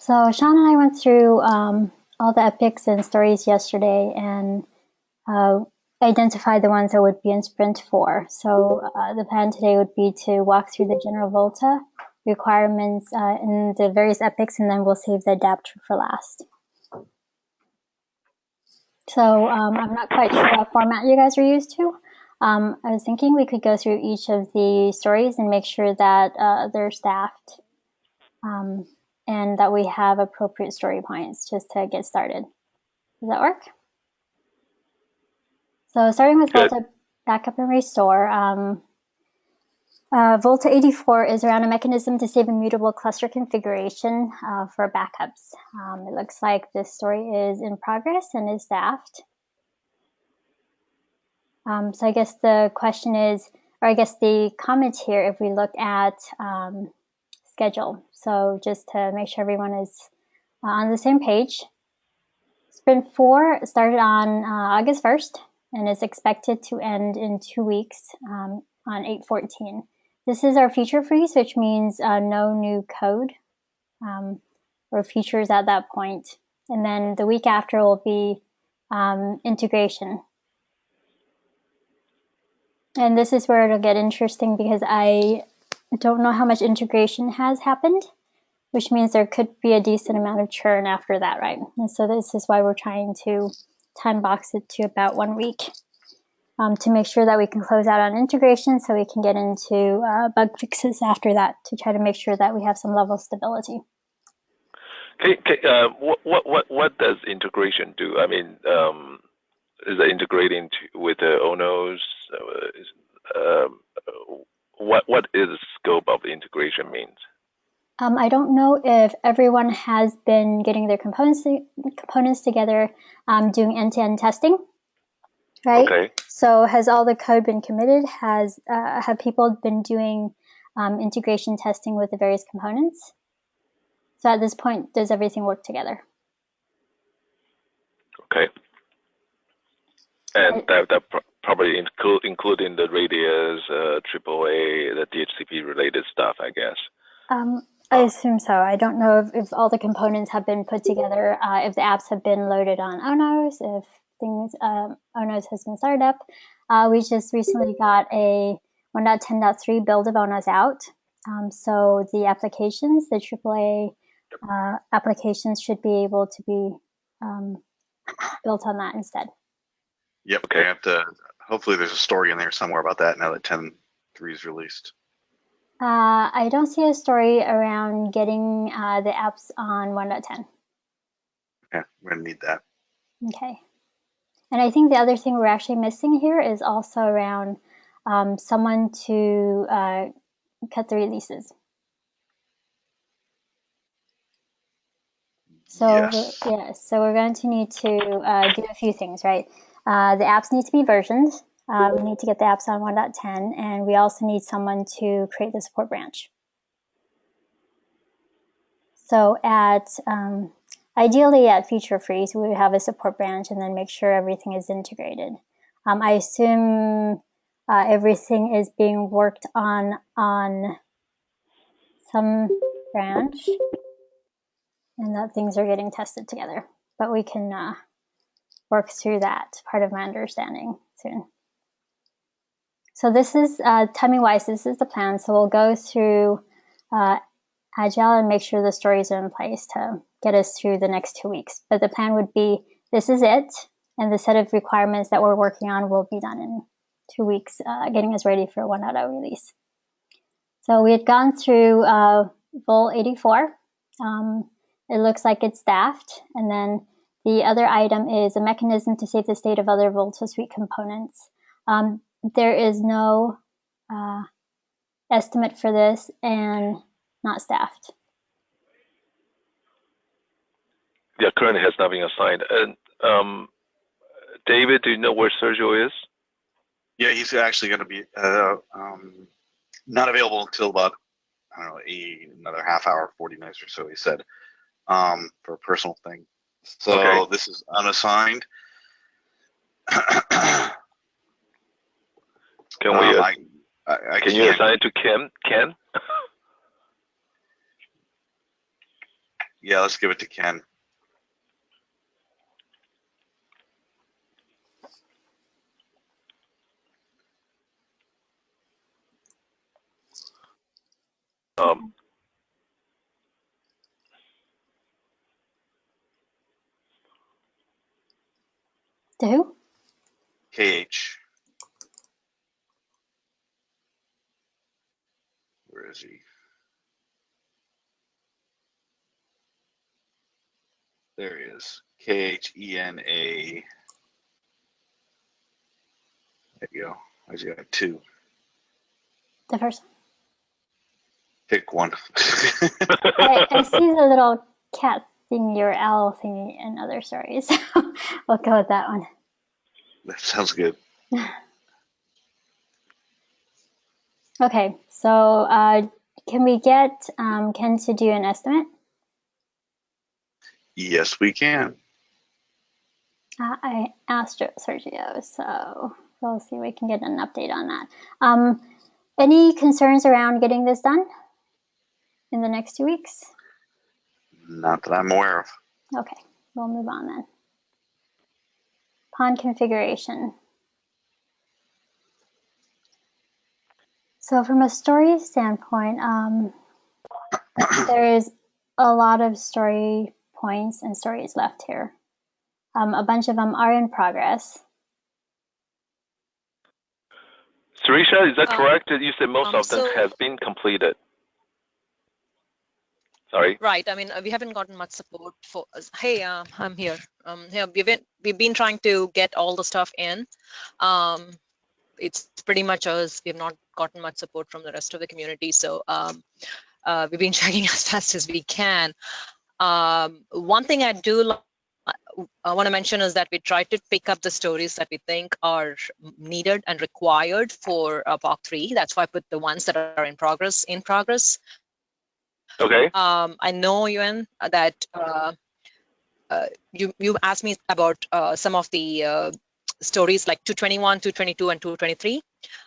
So Sean and I went through all the epics and stories yesterday and identified the ones that would be in Sprint 4. So the plan today would be to walk through the general VOLTHA requirements in the various epics, and then we'll save the adapter for last. So I'm not quite sure what format you guys are used to. I was thinking we could go through each of the stories and make sure that they're staffed and that we have appropriate story points just to get started. Does that work? So starting with Good. VOLTHA Backup and Restore, VOLTHA 84 is around a mechanism to save immutable cluster configuration for backups. It looks like this story is in progress and is staffed. So I guess the question is, or I guess the comment here, if we look at schedule. So just to make sure everyone is on the same page. Sprint 4 started on August 1st and is expected to end in 2 weeks on 8/14. This is our feature freeze, which means no new code or features at that point. And then the week after will be integration. And this is where it'll get interesting because I don't know how much integration has happened, which means there could be a decent amount of churn after that, right? And so this is why we're trying to time box it to about 1 week to make sure that we can close out on integration so we can get into bug fixes after that to try to make sure that we have some level of stability. What does integration do? I mean, is it integrating with the ONOs? What is the scope of integration means? I don't know if everyone has been getting their components together, doing end-to-end testing, right? Okay. So has all the code been committed? Have people been doing integration testing with the various components? So at this point, does everything work together? Okay. And that probably including the radius, AAA, the DHCP related stuff, I guess. I assume so. I don't know if all the components have been put together, if the apps have been loaded on ONOS, if things ONOS has been started up. We just recently got a 1.10.3 build of ONOS out. So the applications, the AAA applications should be able to be built on that instead. Yep. Okay. I have to. Hopefully, there's a story in there somewhere about that now that 10.3 is released. I don't see a story around getting the apps on 1.10. Yeah, we're gonna need that. Okay. And I think the other thing we're actually missing here is also around someone to cut the releases. So yes. so we're going to need to do a few things, right? The apps need to be versioned. We need to get the apps on 1.10, and we also need someone to create the support branch. So ideally at feature freeze, we would have a support branch and then make sure everything is integrated. I assume everything is being worked on some branch and that things are getting tested together. But we can work through that part of my understanding soon. So this is, timing-wise, this is the plan. So we'll go through Agile and make sure the stories are in place to get us through the next 2 weeks. But the plan would be, this is it, and the set of requirements that we're working on will be done in 2 weeks, getting us ready for a 1.0 release. So we had gone through Vol 84. It looks like it's staffed. And then the other item is a mechanism to save the state of other VOLTHA suite components. There is no estimate for this and not staffed. Yeah, currently has not been assigned. And David, do you know where Sergio is? Yeah, he's actually going to be not available until about, I don't know, another half hour, 40 minutes or so, he said, for a personal thing. So okay. This is unassigned. Can we? Can you assign it to Ken? Yeah, let's give it to Ken. To who? KH. Where is he? There he is. KHENA. There you go. I just got two. The first one. Pick one. I see the little cat thing, your owl thingy in other stories. We'll go with that one. That sounds good. Okay, so can we get Ken to do an estimate? Yes, we can. I asked Sergio, so we'll see if we can get an update on that. Any concerns around getting this done in the next 2 weeks? Not that I'm aware of. Okay, we'll move on then. Pond configuration. So from a story standpoint, there is a lot of story points and stories left here. A bunch of them are in progress. Sirisha, is that correct? You said most of them have been completed. Sorry. Right. I mean, we haven't gotten much support for. Hey, I'm here. Yeah, we've been trying to get all the stuff in. It's pretty much us. We've not gotten much support from the rest of the community, so we've been checking as fast as we can. One thing I do want to mention is that we try to pick up the stories that we think are needed and required for POC 3. That's why I put the ones that are in progress. Okay. I know, Yuan, that you asked me about some of the stories like 221, 222, and 223.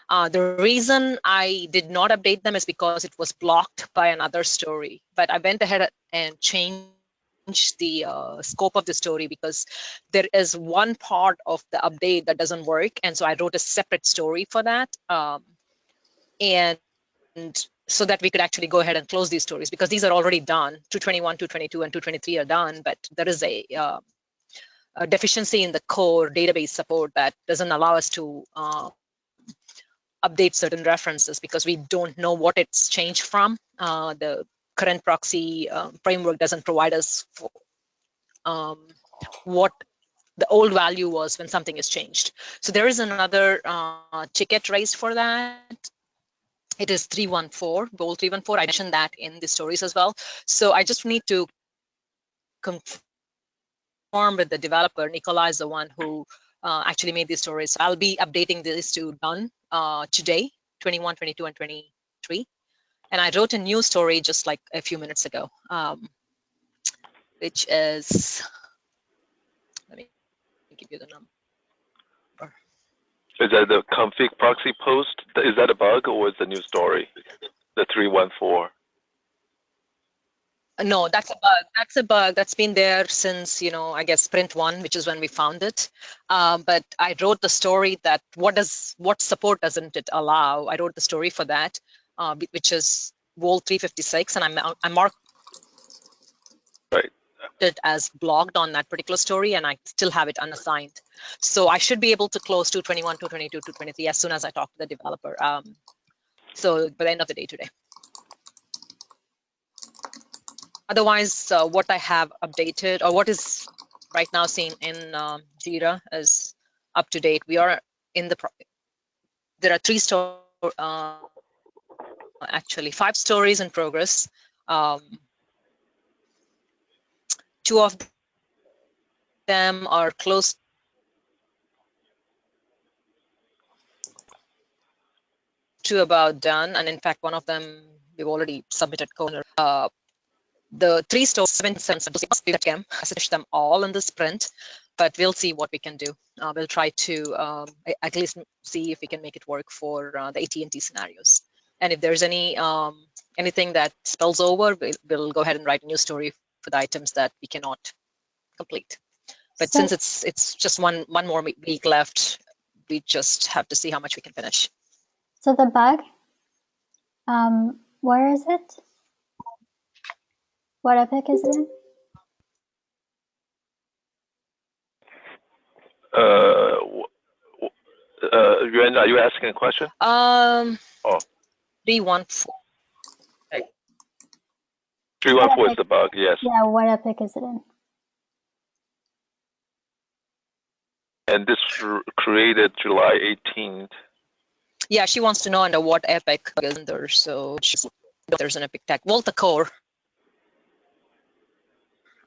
The reason I did not update them is because it was blocked by another story. But I went ahead and changed the scope of the story because there is one part of the update that doesn't work, and so I wrote a separate story for that. And so that we could actually go ahead and close these stories because these are already done. 221, 222, and 223 are done, but there is a deficiency in the core database support that doesn't allow us to update certain references because we don't know what it's changed from. The current proxy framework doesn't provide us for, what the old value was when something is changed. So there is another ticket raised for that. It is 314, goal 314. I mentioned that in the stories as well. So I just need to confirm with the developer. Nikolai is the one who actually made these stories. So I'll be updating these to done today, 21, 22, and 23. And I wrote a new story just like a few minutes ago, which is, let me give you the number. Is that the config proxy post? Is that a bug or is it a new story? The 314. No, that's a bug. That's a bug that's been there since, I guess sprint 1, which is when we found it. But I wrote the story that what support doesn't it allow? I wrote the story for that, which is Vol 356, and I marked it as blocked on that particular story, and I still have it unassigned. So I should be able to close 221, 222, 223 as soon as I talk to the developer. So by the end of the day today. Otherwise, what I have updated or what is right now seen in Jira is up to date. We are in there are 3 stories, actually 5 stories in progress. 2 of them are close to about done, and in fact, one of them we've already submitted code. The 3 stories, 7 finish them all in the sprint, but we'll see what we can do. We'll try to at least see if we can make it work for the AT&T scenarios. And if there's anything that spills over, we'll go ahead and write a new story for the items that we cannot complete. But since it's just one more week left, we just have to see how much we can finish. So the bug, where is it? What epic is it in? Yuan, are you asking a question? Oh. 314. 314 is the bug, yes. Yeah, what epic is it in? And this created July 18th. Yeah, she wants to know under what epic is there. So there's an epic tag. VOLTHA core.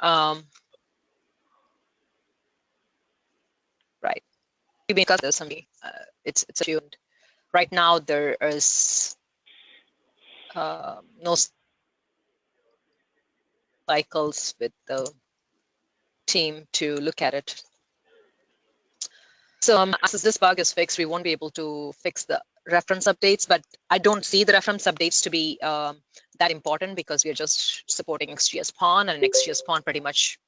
Right. Because there's some, it's tuned. Right now there is no cycles with the team to look at it. So as this bug is fixed, we won't be able to fix the reference updates, but I don't see the reference updates to be that important because we are just supporting XGS pawn, and in XGS pawn pretty much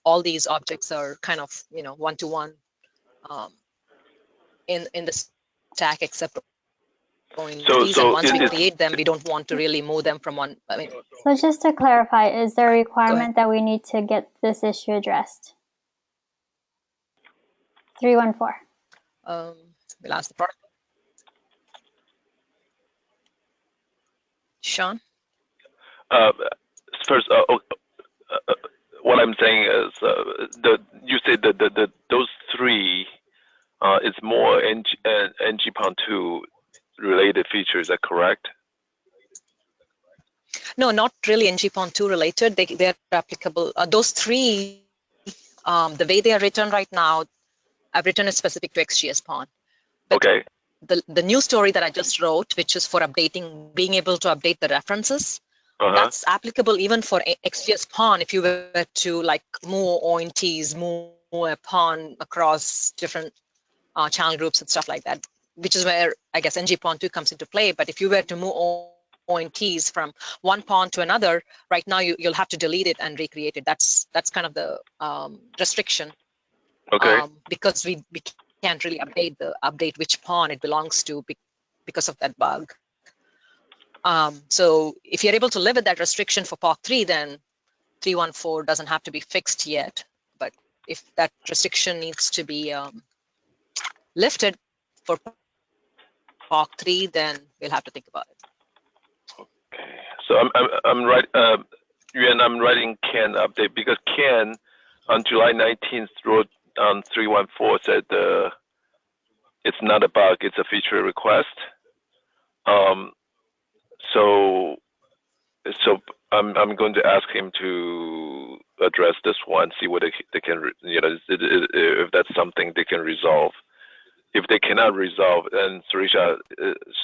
all these objects are kind of, you know, one-to-one in the stack, except once we create them, we don't want to really move them from one. I mean, so just to clarify, is there a requirement that we need to get this issue addressed? 314. We'll ask the product. Sean? First, what I'm saying is, you said that those three is more NG-PON2 related features. Is that correct? No, not really NG-PON2 related. They're applicable. Those three, the way they are written right now, I've written it specific to XGS pawn. But okay. The new story that I just wrote, which is for updating, being able to update the references, that's applicable even for XGS pawn. If you were to like move OINTs, move a pawn across different channel groups and stuff like that, which is where I guess NG-PON2 comes into play. But if you were to move OINTs from one pawn to another, right now you'll have to delete it and recreate it. That's kind of the restriction. Okay. Because we can't really update which pawn it belongs to because of that bug. So if you're able to live with that restriction for POC3, then 314 doesn't have to be fixed yet. But if that restriction needs to be lifted for POC3, then we'll have to think about it. Okay. So I'm writing Ken update because Ken on July 19th wrote on 314 said it's not a bug, it's a feature request. So I'm going to ask him to address this one, see what they can, you know, if that's something they can resolve. If they cannot resolve, then Surisha,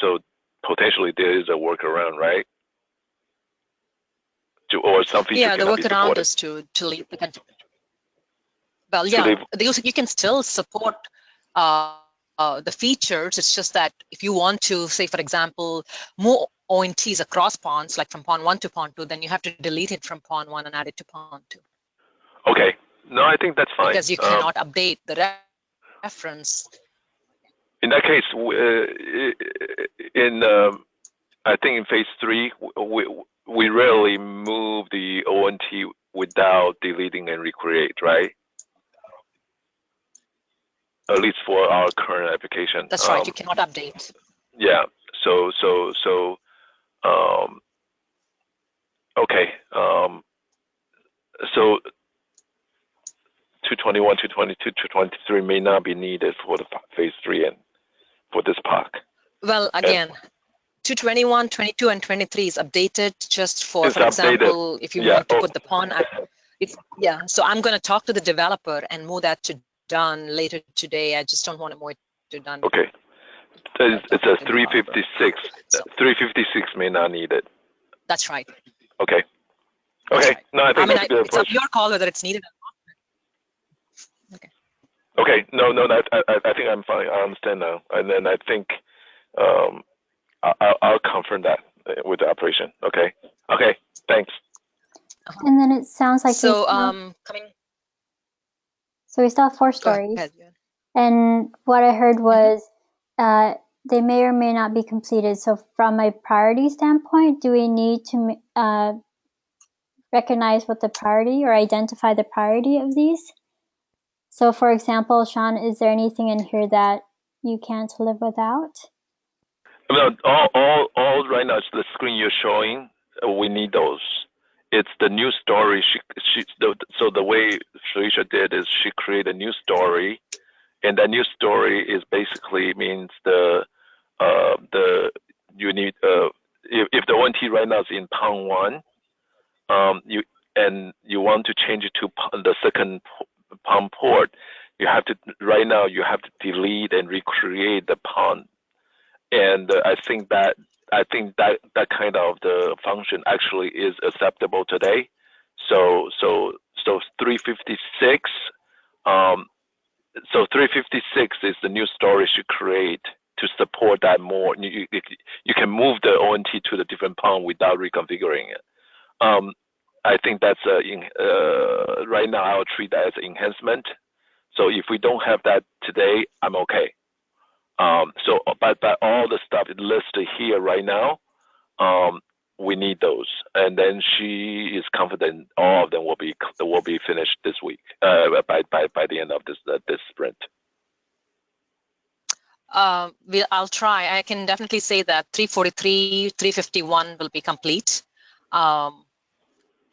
so potentially there is a workaround, right? Or some feature. Yeah, the workaround is to leave the content. Well, yeah, you can still support the features. It's just that if you want to, say, for example, move OINTs across pawns, like from pawn 1 to pawn 2, then you have to delete it from pawn 1 and add it to pawn 2. Okay. No, I think that's fine. Because you cannot update the reference. In that case, I think in phase 3, we rarely move the ONT without deleting and recreate, right? At least for our current application. That's right. You cannot update. Yeah. So okay. So 221, 222, 223 may not be needed for the phase 3 and for this POC. Well, again, 221, 22, and 23 is updated just for example, if you want to put the pawn. So I'm going to talk to the developer and move that to done later today. I just don't want to move it to done. Okay. It's a 356. 356 may not need it. That's right. Okay. Okay. Right. No, I think that's a good approach. It's your call whether it's needed or not. Okay. Okay. No. I think I'm fine. I understand now. And then I think I'll confirm that with the operation. Okay. Okay. Thanks. And then it sounds like So so we still have 4 go stories. ahead, Yuan. And what I heard was they may or may not be completed. So from a priority standpoint, do we need to recognize what the priority or identify the priority of these? So for example, Sean, is there anything in here that you can't live without? Well, all right now, it's the screen you're showing. We need those. It's the new story. So the way Felicia did is she created a new story, and that new story is basically means you need if the ONT right now is in pound 1, you want to change it to the second pound port, you have to delete and recreate the pound. And I think that kind of the function actually is acceptable today. So 356. So 356 is the new storage you create to support that more. You can move the ONT to the different pound without reconfiguring it. I think that's right now I'll treat that as an enhancement. So if we don't have that today, I'm okay. But all the stuff listed here right now, we need those, and then she is confident all of them will be finished this week by the end of this sprint. I'll try. I can definitely say that 343, 351 will be complete.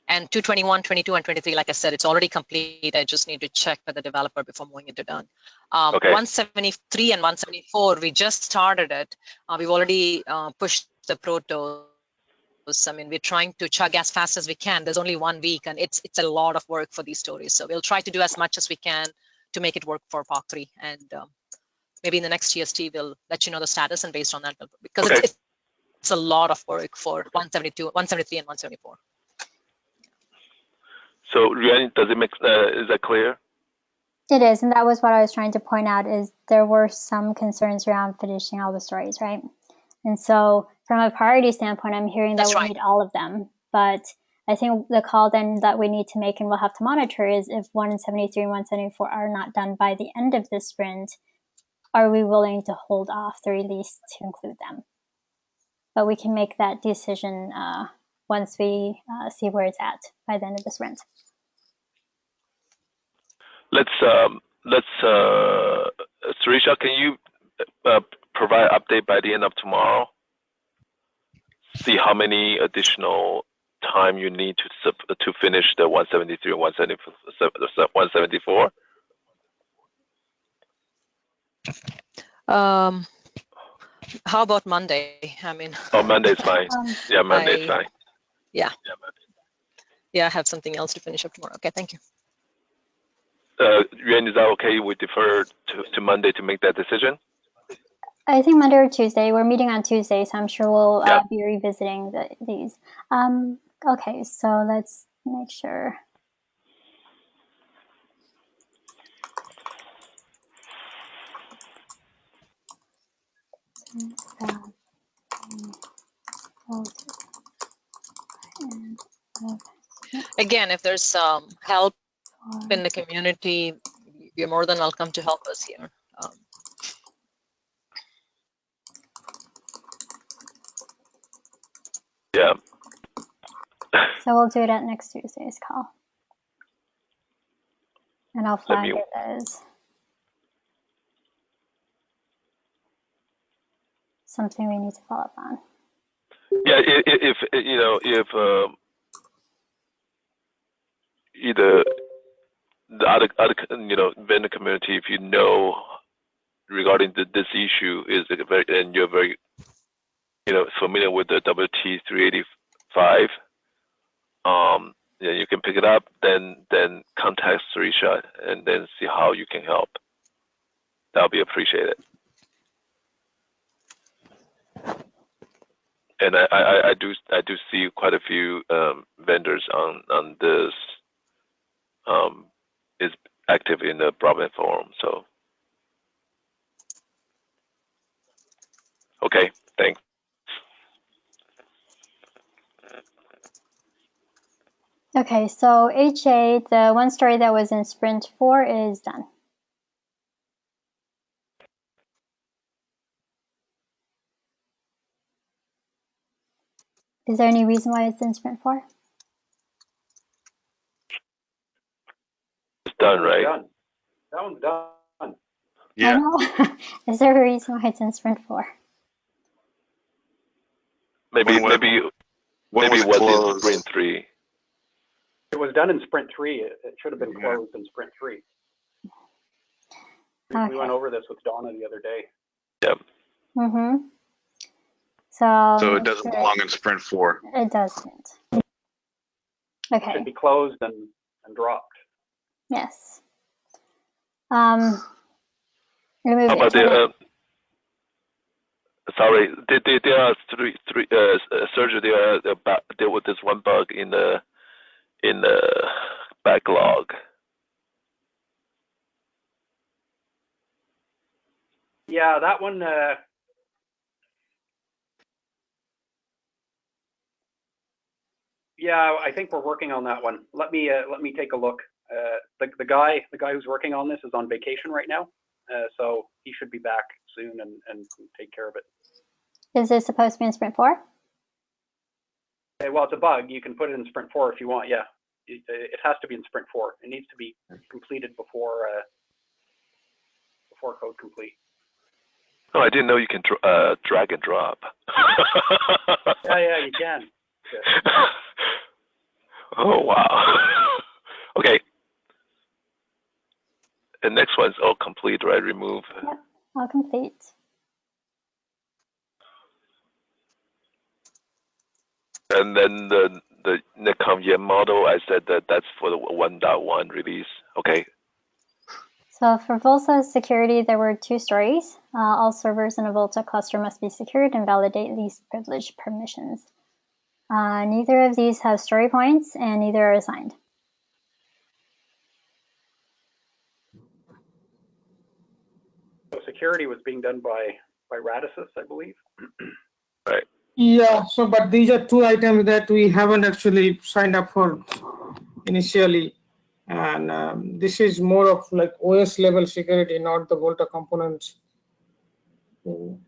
And 221, 22, and 23, like I said, it's already complete. I just need to check with the developer before moving it to done. Okay. 173 and 174, we just started it. We've already pushed the protos. I mean, we're trying to chug as fast as we can. There's only 1 week, and it's a lot of work for these stories. So we'll try to do as much as we can to make it work for POC3. And maybe in the next TST, we'll let you know the status, and based on that, because okay. it's a lot of work for 172, 173, and 174. So, Yuan, does it make is that clear? It is, and that was what I was trying to point out, is there were some concerns around finishing all the stories, right? And so from a priority standpoint, I'm hearing that we need all of them. But I think the call then that we need to make and we'll have to monitor is if 173 and 174 are not done by the end of this sprint, are we willing to hold off the release to include them? But we can make that decision once we see where it's at by the end of the sprint. Surisha, can you provide update by the end of tomorrow? See how many additional time you need to finish the 173 and 174. How about Monday? I mean. Oh, Monday's fine. Yeah, Monday's fine. Yeah. Yeah, I have something else to finish up tomorrow. Okay, thank you. Yuan, is that okay? We defer to Monday to make that decision? I think Monday or Tuesday. We're meeting on Tuesday, so I'm sure we'll be revisiting these. Okay, so let's make sure. Again, if there's help in the community, you're more than welcome to help us here. Yeah. So we'll do it at next Tuesday's call. And I'll flag it as something we need to follow up on. Yeah, if either the other vendor community, if you know regarding this issue and you're very familiar with the WT385, you can pick it up, then contact Surisha and then see how you can help. That'll be appreciated. And I do see quite a few vendors on this is active in the broadband forum. So okay, thanks. Okay, so HA, the one story that was in sprint 4 is done. Is there any reason why it's in sprint 4? It's done, right? Done. That one's done. Yeah. I know. Is there a reason why it's in sprint 4? Maybe When was it what's in closed? sprint 3. It was done in sprint 3. It should have been closed in sprint 3. Okay. We went over this with Donna the other day. Yep. Mm-hmm. So it doesn't belong in sprint 4. It doesn't. It Okay. should be closed and dropped. Yes. How about the? Sorry, there are three Sergio. There was this one bug in the backlog. Yeah, that one. Yeah, I think we're working on that one. Let me take a look. The guy who's working on this is on vacation right now, so he should be back soon and take care of it. Is this supposed to be in sprint 4? Well, it's a bug. You can put it in sprint 4 if you want. Yeah, it has to be in sprint 4. It needs to be completed before code complete. Oh, I didn't know you can drag and drop. Yeah, you can. Yeah. Oh wow. Okay. The next one's all complete, right? Remove. Yep, all complete. And then the Nekomyen model, I said that's for the 1.1 release. Okay. So for VOLTHA security, there were 2 stories. All servers in a VOLTHA cluster must be secured and validate least privilege permissions. Neither of these have story points, and neither are assigned. So security was being done by Radisys, I believe. Right. Yeah, so but these are 2 items that we haven't actually signed up for initially, and this is more of like OS level security, not the VOLTHA components. So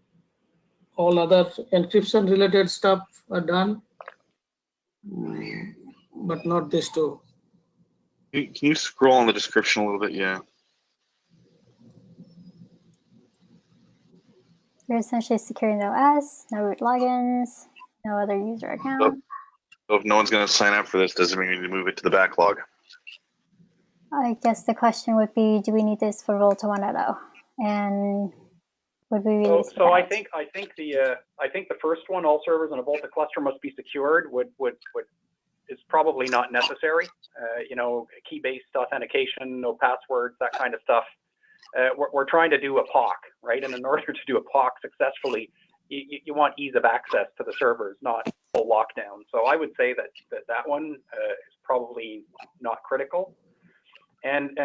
all other encryption related stuff are done, but not this 2. Can you scroll in the description a little bit? Yeah. You're essentially securing the OS, no root logins, no other user account. So if no one's going to sign up for this, doesn't mean we need to move it to the backlog. I guess the question would be, do we need this for VOLTHA 1.0? And would we release it? So I think the first one, all servers in a VOLTHA cluster must be secured, is probably not necessary. Key-based authentication, no passwords, that kind of stuff. We're trying to do a POC, right? And in order to do a POC successfully, you want ease of access to the servers, not full lockdown. So I would say that one is probably not critical. And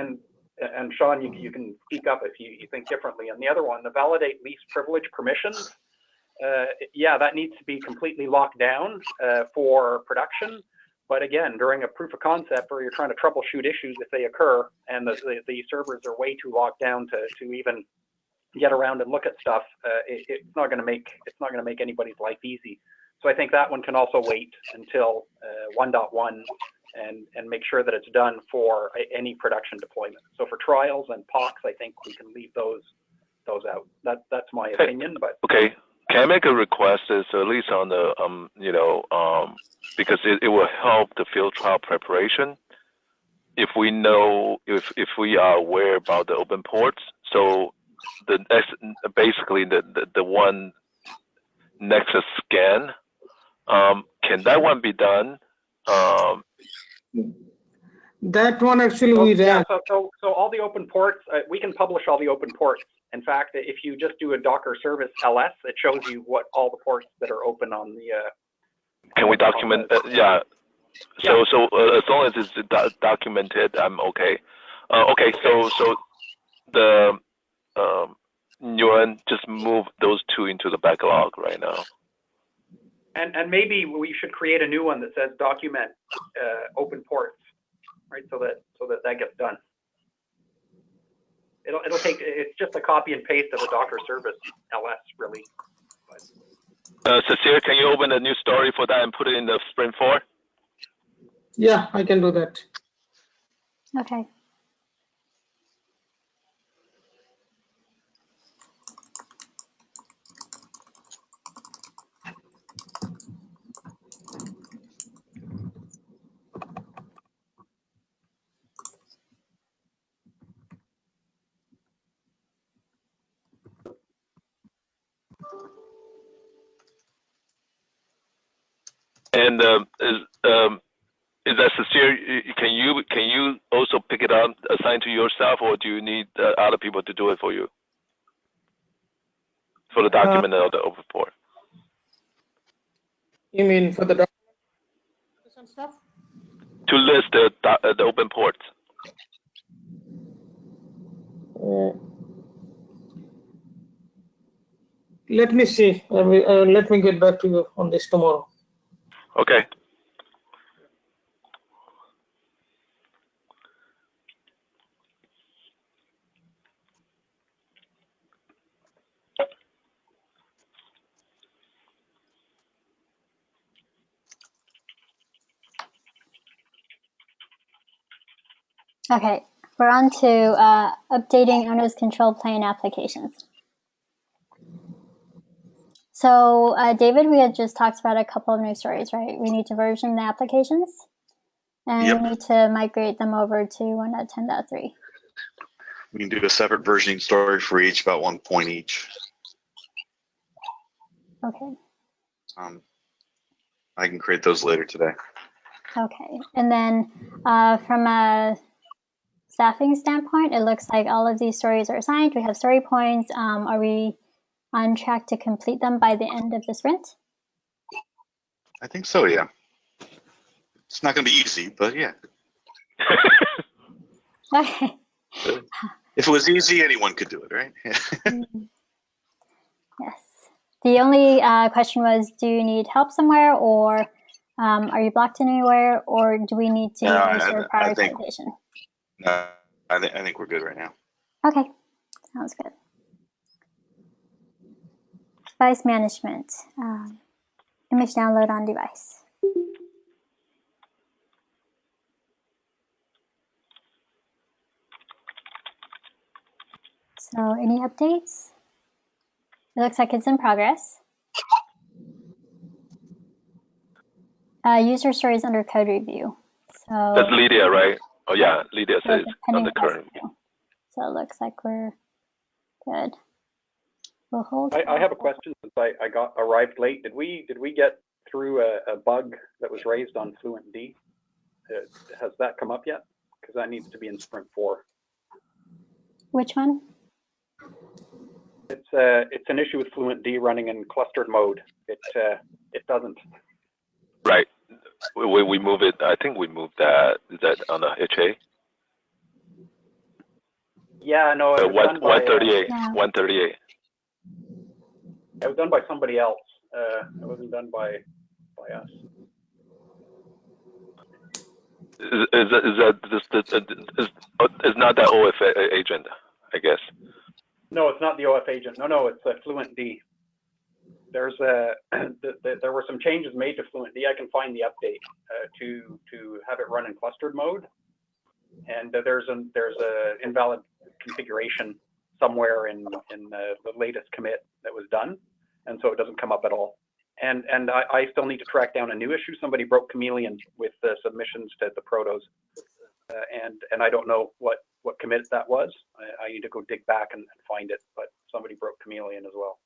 Sean, you can speak up if you think differently. And the other one, the validate least privilege permissions, yeah, that needs to be completely locked down for production. But again, during a proof of concept where you're trying to troubleshoot issues if they occur, and the servers are way too locked down to even get around and look at stuff, it's not going to make anybody's life easy. So I think that one can also wait until 1.1 and make sure that it's done for any production deployment. So for trials and POCs, I think we can leave those out. That's my opinion. But okay. Can I make a request? Is at least on the because it will help the field trial preparation. If we know, if we are aware about the open ports, so basically the one Nexus scan, can that one be done? That one actually we ran. Yeah, so all the open ports, we can publish all the open ports. In fact, if you just do a Docker service ls, it shows you what all the ports that are open on the. Can we document? Yeah. So as long as it's documented, I'm okay. Okay. So the Nguyen just move those 2 into the backlog right now. And maybe we should create a new one that says document open ports, right? So that gets done. It'll take, it's just a copy and paste of a Docker service LS, really. Cecile, can you open a new story for that and put it in the Sprint 4? Yeah, I can do that. Okay. And is that Cecile? Can you also pick it up, assign to yourself, or do you need other people to do it for you? For the document of the open port. You mean for the document stuff? To list the open ports. Let me see. Let me get back to you on this tomorrow. Okay. Okay, we're on to updating owner's control plane applications. So David, we had just talked about a couple of new stories, right? We need to version the applications, and Yep. we need to migrate them over to 1.10.3. We can do a separate versioning story for each, about 1 point each. Okay. I can create those later today. Okay, and then from a staffing standpoint, it looks like all of these stories are assigned. We have story points. Are we on track to complete them by the end of the sprint? I think so, yeah. It's not going to be easy, but yeah. Okay. If it was easy, anyone could do it, right? Yes. The only question was, do you need help somewhere, or are you blocked anywhere, or do we need to use your prioritization? I think we're good right now. Okay, sounds good. Device management, image download on device. So any updates? It looks like it's in progress. User stories under code review. So That's Lydia, right? Oh yeah, Lydia says on the current. So it looks like we're good. We'll hold. I have a question since I arrived late. Did we get through a bug that was raised on FluentD? Has that come up yet? Because that needs to be in Sprint 4. Which one? It's an issue with FluentD running in clustered mode. It doesn't. Right. We move it. I think we moved that. Is that on the HA? Yeah, no. It was 138. 138. It was done by somebody else. It wasn't done by us. Is not that OF agent, I guess. No, it's not the OF agent. No, it's FluentD. There's there were some changes made to FluentD. I can find the update to have it run in clustered mode, and there's a invalid configuration somewhere in the latest commit that was done, and so it doesn't come up at all. And I still need to track down a new issue. Somebody broke Chameleon with the submissions to the protos, and I don't know what commit that was. I need to go dig back and find it, but somebody broke Chameleon as well.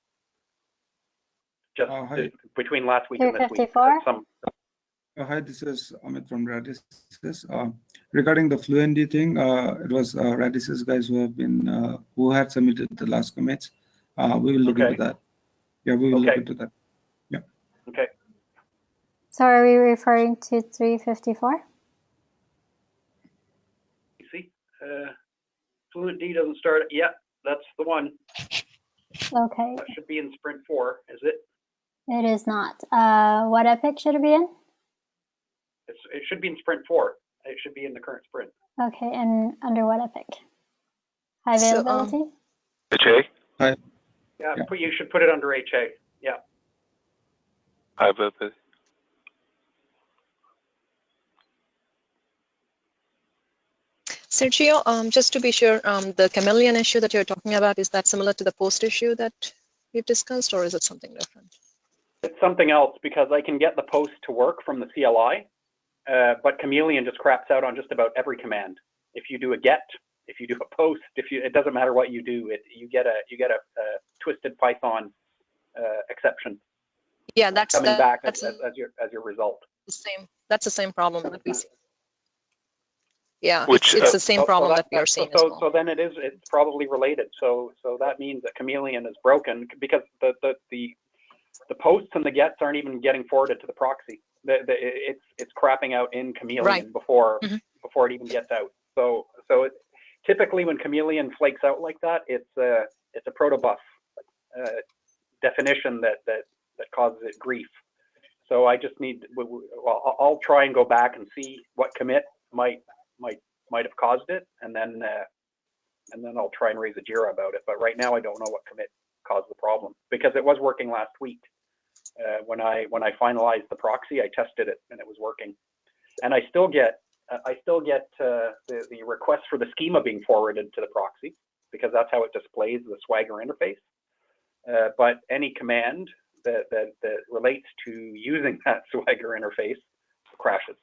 Just between last week and this week. Hi, this is Amit from Radisys. Regarding the FluentD thing, it was Radisys guys who had submitted the last commits. We will look into that. Yeah, we will look into that. Yeah. Okay. So are we referring to 354? You see, FluentD doesn't start. Yeah, that's the one. Okay. That should be in Sprint 4, is it? It is not. What epic should it be in? It should be in sprint 4. It should be in the current sprint. Okay, and under what epic? High So, availability? HA? Yeah, Yeah. you should put it under HA. Yeah. High availability. Sergio, just to be sure, the chameleon issue that you're talking about, is that similar to the post issue that we've discussed, or is it something different? It's something else because I can get the post to work from the CLI, but Chameleon just craps out on just about every command. If you do a get, if you do a post, it doesn't matter what you do, you get a twisted Python exception. Yeah, that's coming back that's as your result. the same. That's the same problem that we see. Yeah, Which, it's the same problem that we are so, seeing so, as well. so then it's probably related. So that means that Chameleon is broken because the posts and the gets aren't even getting forwarded to the proxy. It's crapping out in Chameleon Right. before it even gets out. So typically when Chameleon flakes out like that, it's a protobuf definition that causes it grief. So I just need, well, I'll try and go back and see what commit might have caused it, and then I'll try and raise a JIRA about it. But right now I don't know what commit caused the problem because it was working last week. When I finalized the proxy, I tested it and it was working, and I still get the request for the schema being forwarded to the proxy because that's how it displays the Swagger interface. But any command that relates to using that Swagger interface crashes,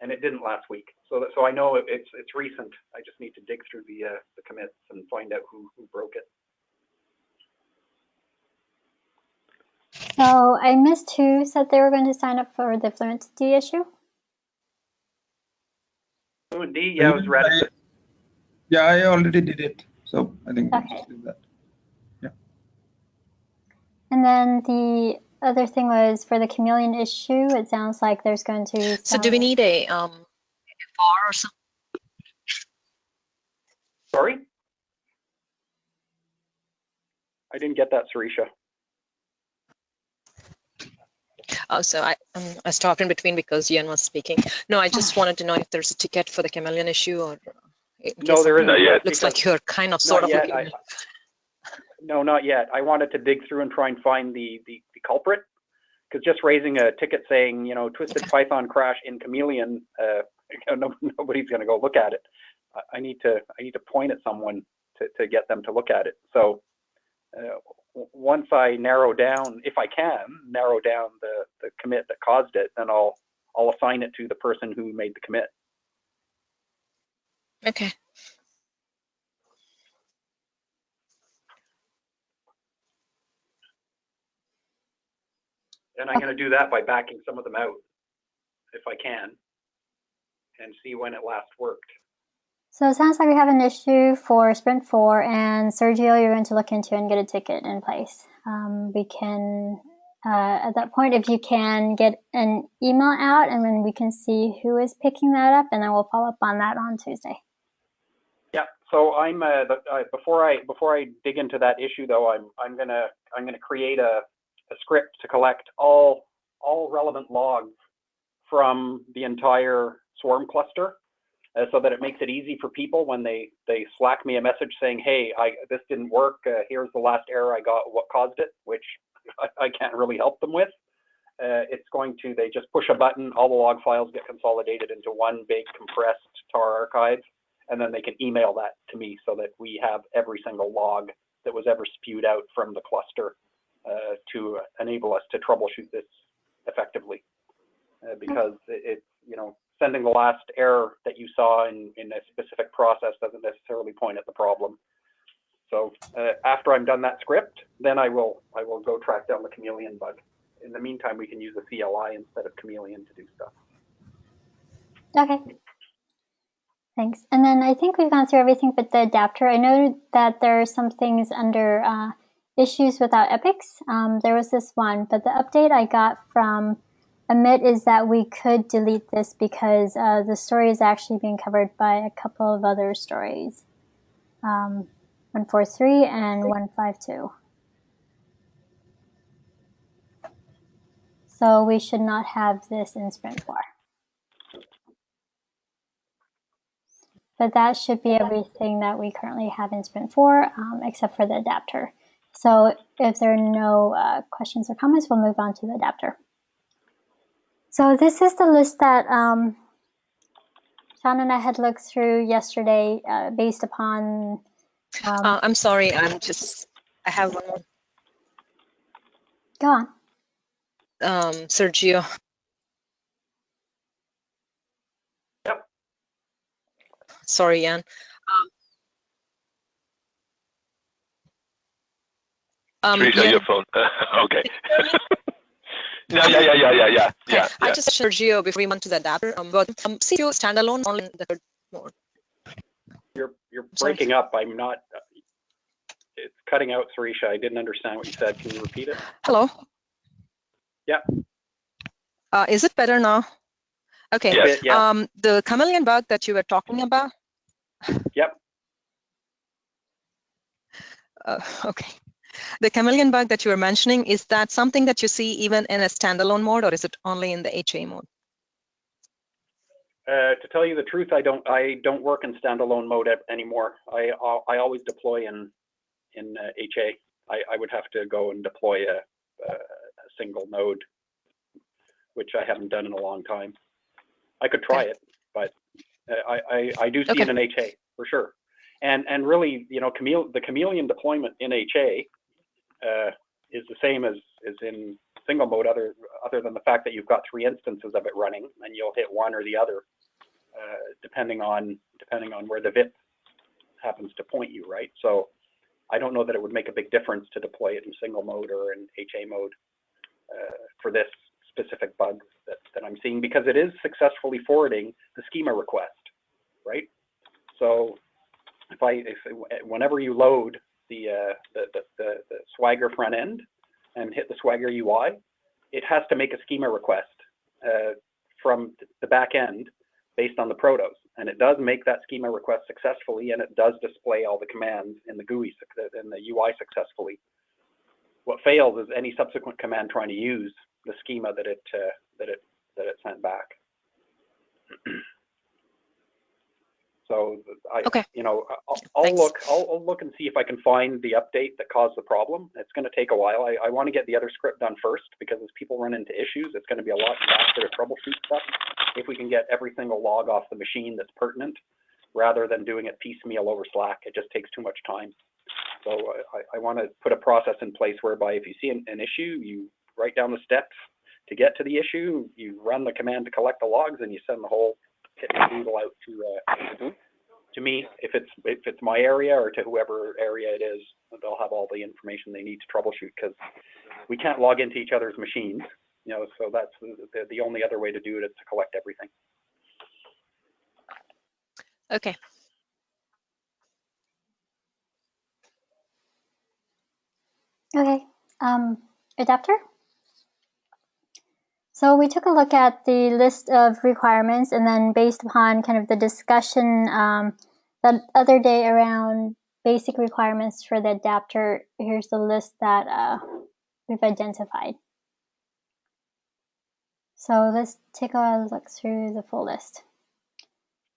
and it didn't last week. So I know it's recent. I just need to dig through the commits and find out who broke it. So I missed who said they were going to sign up for the fluency issue. Fluentd, yeah, it was Redis. Yeah, I already did it. So I think Okay. we'll just leave that. Yeah. And then the other thing was for the Chameleon issue, it sounds like there's going to be So do we need a FR or something? Sorry? I didn't get that, Sarisha. So I stopped in between because Ian was speaking. No, I just wanted to know if there's a ticket for the Chameleon issue, or No, there isn't. Not yet. Looks like you're kind of sort of Not looking. yet. No, not yet. I wanted to dig through and try and find the culprit, because just raising a ticket saying, twisted Python crash in Chameleon, nobody's going to go look at it. I need to point at someone to get them to look at it. So once I narrow down, if I can narrow down the commit that caused it, then I'll assign it to the person who made the commit. Okay. And I'm going to do that by backing some of them out, if I can, and see when it last worked. So it sounds like we have an issue for Sprint 4, and Sergio, you're going to look into and get a ticket in place. We can, at that point, if you can get an email out, and then we can see who is picking that up, and then we'll follow up on that on Tuesday. Yeah. So I'm before I dig into that issue though, I'm gonna create a script to collect all relevant logs from the entire swarm cluster, so that it makes it easy for people when they Slack me a message saying, hey, this didn't work, here's the last error I got, what caused it, which I can't really help them with. They just push a button, all the log files get consolidated into one big compressed tar archive, and then they can email that to me so that we have every single log that was ever spewed out from the cluster to enable us to troubleshoot this effectively. Because it's, sending the last error that you saw in a specific process doesn't necessarily point at the problem. So after I'm done that script, then I will go track down the Chameleon bug. In the meantime, we can use the CLI instead of Chameleon to do stuff. Okay. Thanks. And then I think we've gone through everything but the adapter. I know that there are some things under issues without epics. There was this one, but the update I got from Amit is that we could delete this because the story is actually being covered by a couple of other stories, 143 and 152. So we should not have this in Sprint 4. But that should be everything that we currently have in Sprint 4, except for the adapter. So if there are no questions or comments, we'll move on to the adapter. So this is the list that Sean and I had looked through yesterday based upon... I'm sorry, I have one more. Go on. Sergio. Yep. Sorry, Jan. Trisha, your phone. Okay. No, yeah. I just Sergio before we went to the adapter. But CPU standalone only in the third mode. You're breaking up. I'm not. It's cutting out, Sarisha. I didn't understand what you said. Can you repeat it? Hello. Yeah. Is it better now? Okay. Yes. Yeah. The chameleon bug that you were talking about. Yep. Okay. The chameleon bug that you were mentioning, is that something that you see even in a standalone mode, or is it only in the HA mode? To tell you the truth, I don't work in standalone mode anymore. I always deploy in HA. I would have to go and deploy a single node, which I haven't done in a long time. I could try it, but I do see it in HA for sure. And really, you know, the chameleon deployment in HA is the same as in single mode, other than the fact that you've got 3 instances of it running, and you'll hit one or the other, depending on where the VIP happens to point you, right? So I don't know that it would make a big difference to deploy it in single mode or in HA mode for this specific bug that I'm seeing, because it is successfully forwarding the schema request, right? So whenever you load the Swagger front end and hit the Swagger UI, it has to make a schema request from the back end based on the protos, and it does make that schema request successfully, and it does display all the commands in the GUI in the UI successfully. What fails is any subsequent command trying to use the schema that it sent back. So I'll look and see if I can find the update that caused the problem. It's going to take a while. I want to get the other script done first, because as people run into issues, it's going to be a lot faster to troubleshoot stuff if we can get every single log off the machine that's pertinent, rather than doing it piecemeal over Slack. It just takes too much time. So I want to put a process in place whereby if you see an issue, you write down the steps to get to the issue, you run the command to collect the logs, and you send the whole kit and caboodle out to me, if it's my area, or to whoever area it is. They'll have all the information they need to troubleshoot, because we can't log into each other's machines, you know. So that's the only other way to do it, is to collect everything. Okay. Okay. Adapter. So we took a look at the list of requirements, and then based upon kind of the discussion that other day around basic requirements for the adapter, here's the list that we've identified. So let's take a look through the full list.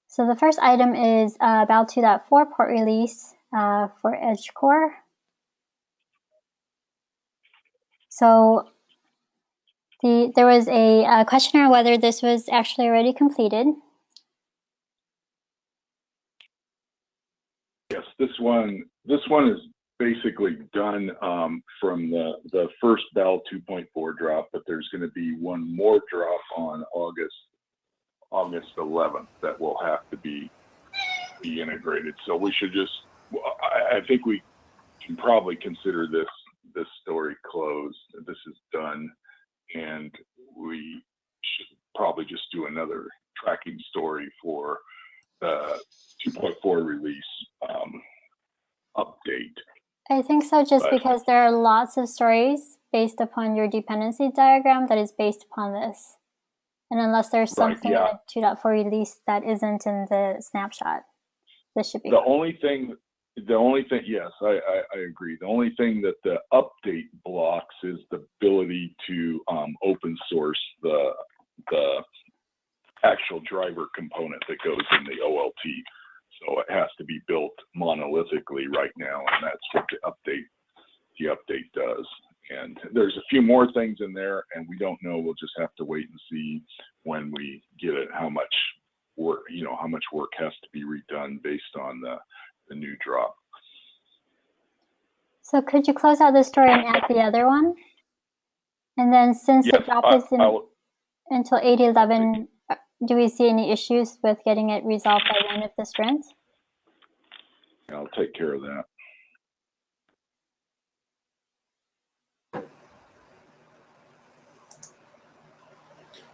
So the first item is Val 2.4 port release for Edge Core. So there was a question on whether this was actually already completed. Yes, this one is basically done from the first Val 2.4 drop, but there's going to be one more drop on August 11th that will have to be integrated. So we should just, I think we can probably consider this story closed. This is done, and we should probably just do another tracking story for the 2.4 release update. I think so, just because there are lots of stories based upon your dependency diagram that is based upon this. And unless there's something in the 2.4 release that isn't in the snapshot, this should be the only thing The only thing, yes, I agree. The only thing that the update blocks is the ability to open source the actual driver component that goes in the OLT. So it has to be built monolithically right now, and that's what the update does. And there's a few more things in there, and we don't know. We'll just have to wait and see when we get it, how much work, how much work has to be redone based on the new drop. So could you close out this story and add the other one? And then since the drop is until 8/11, do we see any issues with getting it resolved by the end of the sprint? I'll take care of that.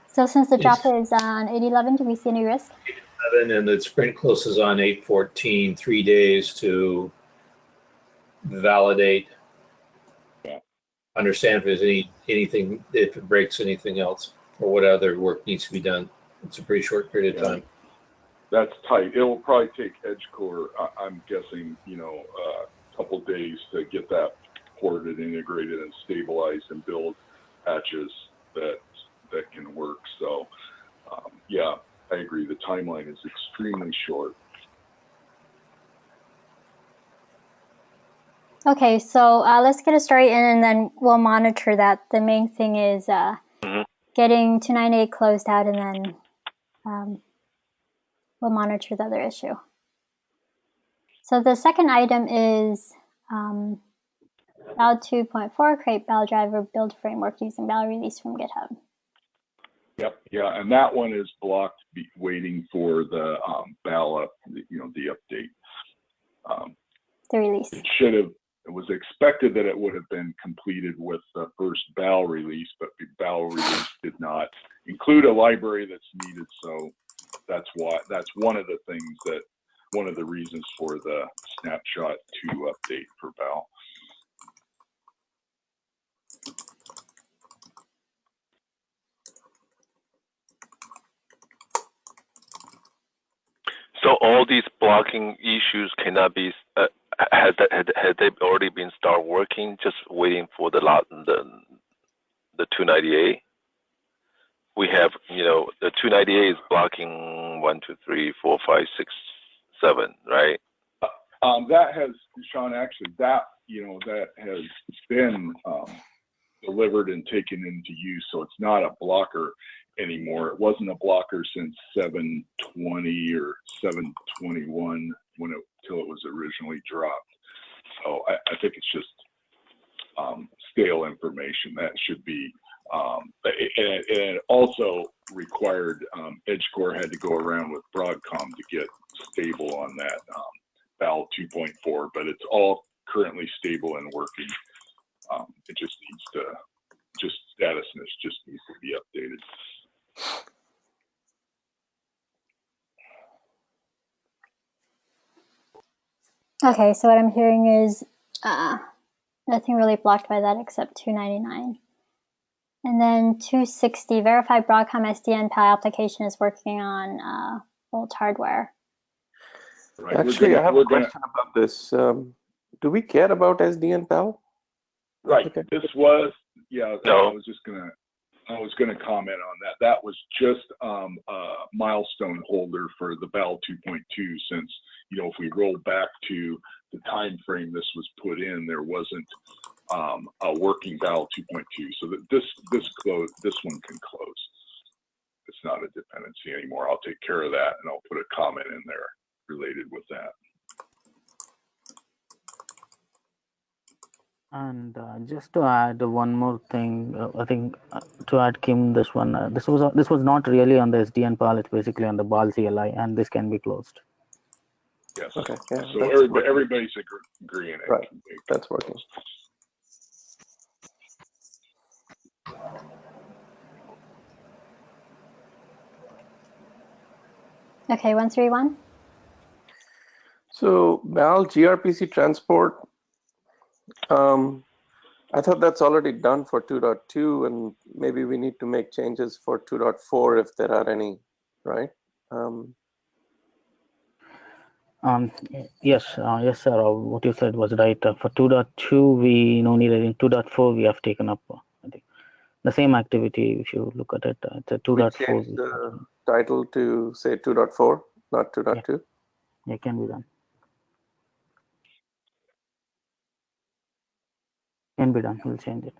So since the drop is on 8/11, do we see any risk? 8/11 and the sprint closes on 8/14, 3 days to validate, understand if there's anything, if it breaks anything else, or what other work needs to be done. It's a pretty short period of time. That's tight. It will probably take EdgeCore, I'm guessing, a couple days to get that ported, integrated, and stabilized, and build patches that can work. So, yeah, I agree. The timeline is extremely short. Okay, so let's get a story in, and then we'll monitor that. The main thing is getting 298 closed out, and then we'll monitor the other issue. So the second item is BAL 2.4, create BAL driver build framework using BAL release from GitHub. Yep, yeah, and that one is blocked, waiting for the BAL the update. The release. It was expected that it would have been completed with the first BAL release, but the BAL release did not include a library that's needed. So that's one of the reasons for the snapshot 2 update for BAL. So all these blocking issues cannot be. Had they already been start working? Just waiting for the 298. We have, the 298 is blocking 1, 2, 3, 4, 5, 6, 7, right? That has, Sean, actually that has been delivered and taken into use. So it's not a blocker anymore. It wasn't a blocker since 720 or 721 till it was originally dropped. So I think it's just stale information that should be. And it also required EdgeCore had to go around with Broadcom to get stable on that BAL 2.4, but it's all currently stable and working. It just needs to, statusness just needs to be updated. Okay, so what I'm hearing is nothing really blocked by that except 299. And then 260, verified Broadcom SDN PAL application is working on Volt hardware. Right. Actually, I have a question about this. Do we care about SDN PAL? Right. Okay. This was, No. I was gonna comment on that. That was just a milestone holder for the BAL 2.2, since, if we roll back to the time frame this was put in, there wasn't a working BAL 2.2. So that this one can close. It's not a dependency anymore. I'll take care of that, and I'll put a comment in there related with that. And just to add one more thing, I think to add Kim this one, this was not really on the SDN PAL. It's basically on the BAL CLI, and this can be closed. Yes. Okay. Yeah, so everybody's agreeing. Right. That's working. Okay, 131. So BAL gRPC transport, I thought that's already done for 2.2, and maybe we need to make changes for 2.4 if there are any, right? Yes, yes, sir. What you said was right. For 2.2, we no need anything. 2.4, we have taken up. I think the same activity. If you look at it, it's a 2.4. We changed the title to say 2.4, not 2.2. Yeah, it can be done. Can be done. We'll change it.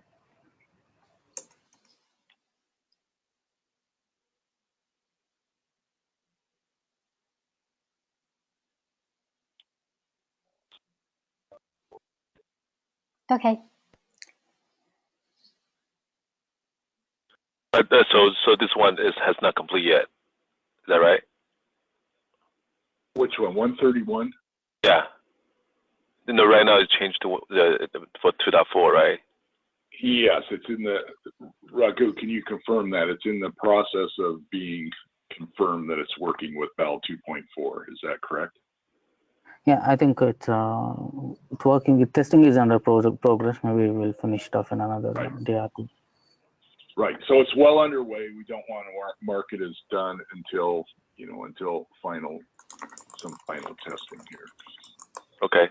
Okay. So this one has not complete yet. Is that right? Which one? 131? Yeah. No, right now it's changed to for 2.4, right? Yes, it's in the, Raghu, can you confirm that? It's in the process of being confirmed that it's working with BAL 2.4. Is that correct? Yeah, I think it's working. Testing is under progress. Maybe we'll finish it off in another day or two. Right. So it's well underway. We don't want to mark it as done until, until some final testing here. Okay.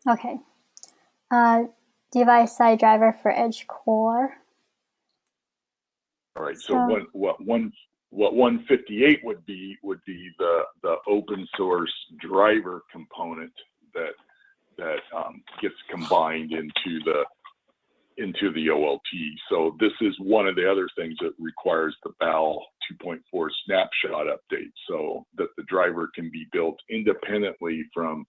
Okay. Device side driver for Edge Core. All right. So what 158 would be the open source driver component that gets combined into the OLT. So this is one of the other things that requires the BAL 2.4 snapshot update, so that the driver can be built independently from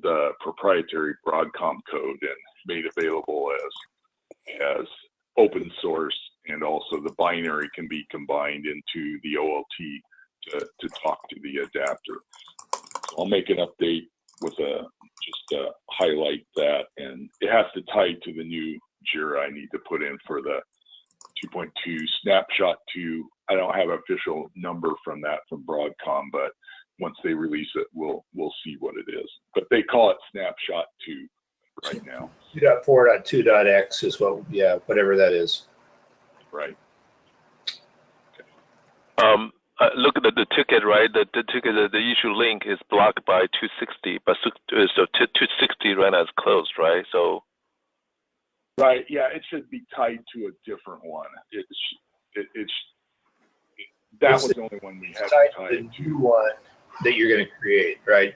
the proprietary Broadcom code and made available as open source, and also the binary can be combined into the OLT to talk to the adapter. So I'll make an update with just to highlight that, and it has to tie to the new JIRA I need to put in for the 2.2 snapshot 2. I don't have an official number from Broadcom, but once they release it, we'll see what it is. But they call it snapshot 2 right now. 2.4.2.x is whatever that is. Right. Okay. Look at the ticket, right? The ticket, the issue link is blocked by 260, but so 260 right now is closed, right? So. Right. Yeah, it should be tied to a different one. That was the only one we had to tie the new one that you're going to create, right?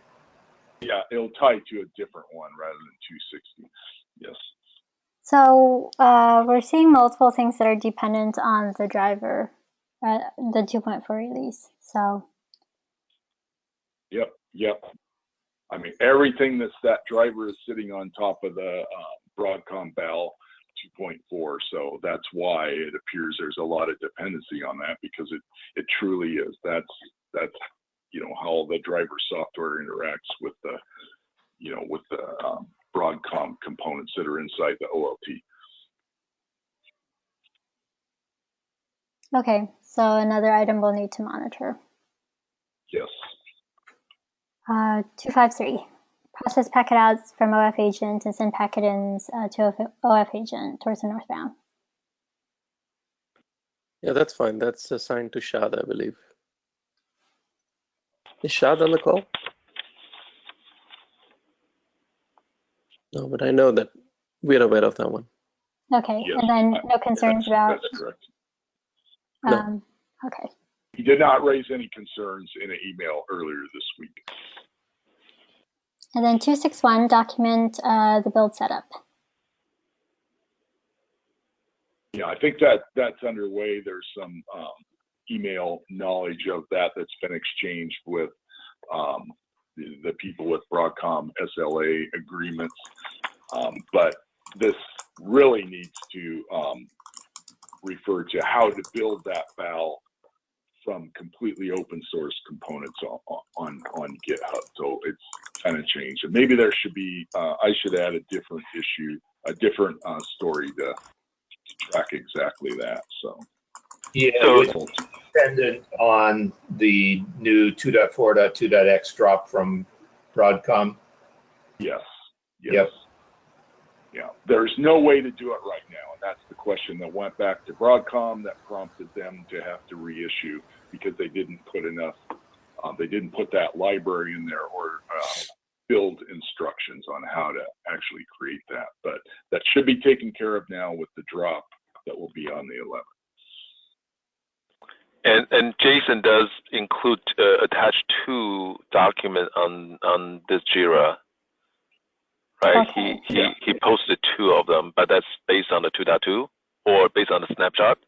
Yeah, it'll tie to a different one rather than 260. Yes. So we're seeing multiple things that are dependent on the driver, the 2.4 release. So. Yep. I mean, everything that driver is sitting on top of the Broadcom BAL 2.4. So that's why it appears there's a lot of dependency on that, because it truly is. That's how the driver software interacts with the Broadcom components that are inside the OLT. Okay, so another item we'll need to monitor. Yes. 253. Process packet outs from OF agent and send packet ins to OF agent towards the northbound. Yeah, that's fine. That's assigned to Shad, I believe. Is Shad on the call? No, but I know that we're aware of that one. Okay, yes, and then no concerns about. That's correct. No. Okay. He did not raise any concerns in an email earlier this week. And then 261, document the build setup. Yeah, I think that's underway. There's some email knowledge of that's been exchanged with the people with Broadcom SLA agreements. But this really needs to refer to how to build that BAL from completely open source components on GitHub. So it's kind of changed. And maybe there should be, I should add a different issue, a different story to track exactly that. So yeah, it's dependent on the new 2.4.2.x drop from Broadcom. Yes. Yep. Yeah, there's no way to do it right now, and that's the question that went back to Broadcom that prompted them to have to reissue because they didn't put enough, they didn't put that library in there or build instructions on how to actually create that. But that should be taken care of now with the drop that will be on the 11th. And Jason does include attach 2 document on this Jira, right? Okay. He posted 2 of them, but that's based on the 2.2 or based on the snapshot.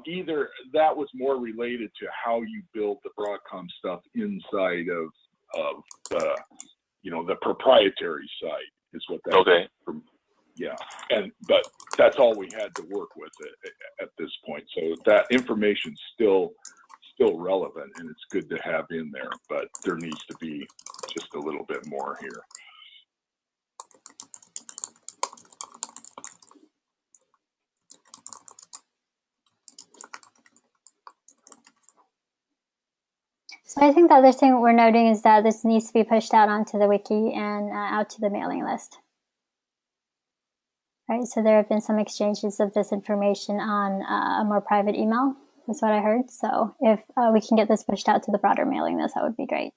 Either that was more related to how you build the Broadcom stuff inside of the, you know, the proprietary side is what that. Okay. Yeah, but that's all we had to work with at this point. So that information's still relevant, and it's good to have in there. But there needs to be just a little bit more here. So I think the other thing we're noting is that this needs to be pushed out onto the wiki and out to the mailing list. Right, so there have been some exchanges of this information on a more private email, is what I heard. So if we can get this pushed out to the broader mailing list, that would be great.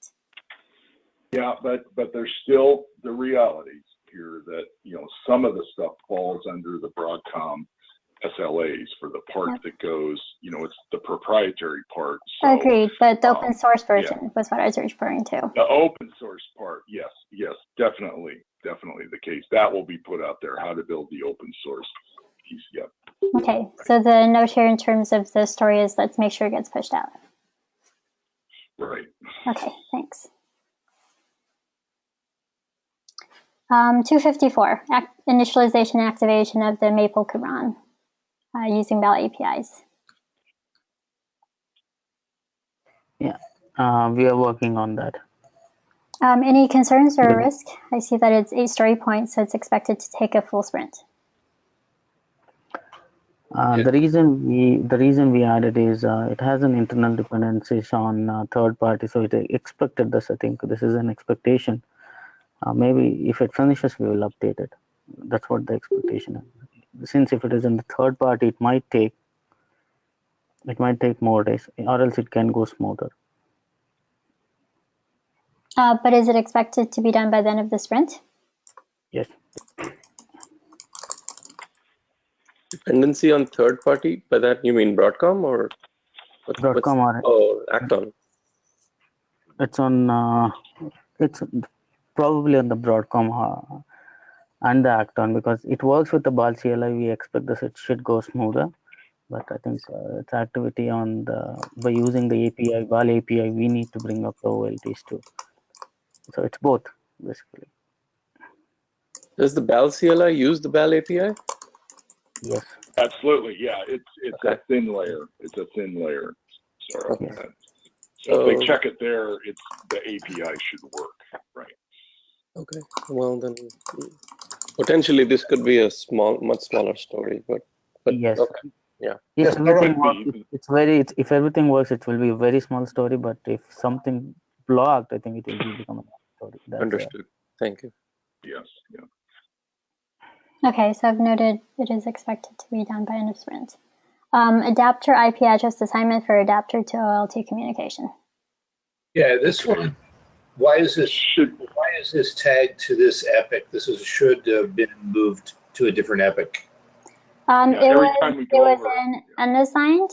Yeah, but there's still the realities here that, you know, some of the stuff falls under the Broadcom SLAs for the part that goes, you know, it's the proprietary part. So, agreed, but the open source version was what I was referring to. The open source part, yes, definitely the case. That will be put out there, how to build the open source piece, yep. Okay, so the note here in terms of the story is let's make sure it gets pushed out. Right. Okay, thanks. 254, initialization and activation of the Maple Qumran using Bell APIs. Yeah, we are working on that. Any concerns or risk? I see that it's 8 story points, so it's expected to take a full sprint. The reason we added is it has an internal dependencies on third party, so it expected this. I think this is an expectation. Maybe if it finishes, we will update it. That's what the expectation is. Since if it is in the third party, it might take more days, or else it can go smoother. But is it expected to be done by the end of the sprint? Yes. Dependency on third party, by that you mean Broadcom or Broadcom or Acton? It's on. It's probably on the Broadcom and the Acton because it works with the BAL CLI. We expect this it should go smoother, but I think it's activity on by using the API BAL API. We need to bring up the OLTs too. So it's both basically. Does the BAL CLI use the BAL API? Yes. Absolutely, yeah. It's okay. A thin layer. It's a thin layer. Sorry. Yes. So if they check it there, it's the API should work, right? Okay. Well then, potentially this could be a much smaller story, but yes. Okay. Yeah. If everything works, if everything works, it will be a very small story. But if something blocked, I think it will become a story. That's understood. Thank you. Yes. Yeah. Okay, so I've noted it is expected to be done by end of sprint. Adapter IP address assignment for adapter to OLT communication. Yeah, this one. Why is this tagged to this epic? This should have been moved to a different epic. It was unassigned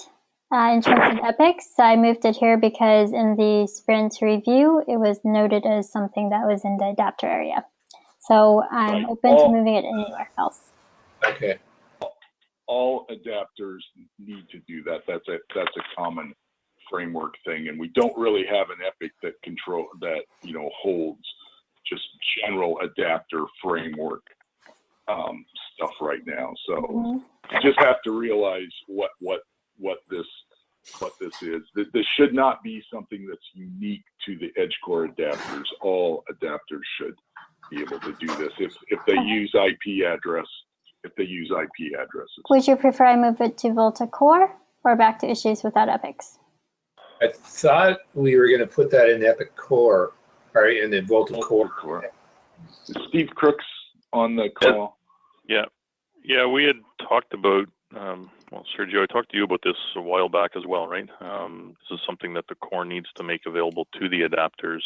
in terms of epics. So I moved it here because in the sprint review, it was noted as something that was in the adapter area. So I'm open to moving it anywhere else. Okay. All adapters need to do that. That's a common framework thing, and we don't really have an epic that holds just general adapter framework stuff right now. So you just have to realize what this is. This should not be something that's unique to the edge core adapters. All adapters should be able to do this if they use IP address. If they use IP addresses. Would you prefer I move it to VOLTHA core or back to issues without epics? I thought we were going to put that in Epic Core, or in the VOLTHA core. Is Steve Crooks on the call? Yeah. Yeah, we had talked about, well, Sergio, I talked to you about this a while back as well, right? This is something that the core needs to make available to the adapters.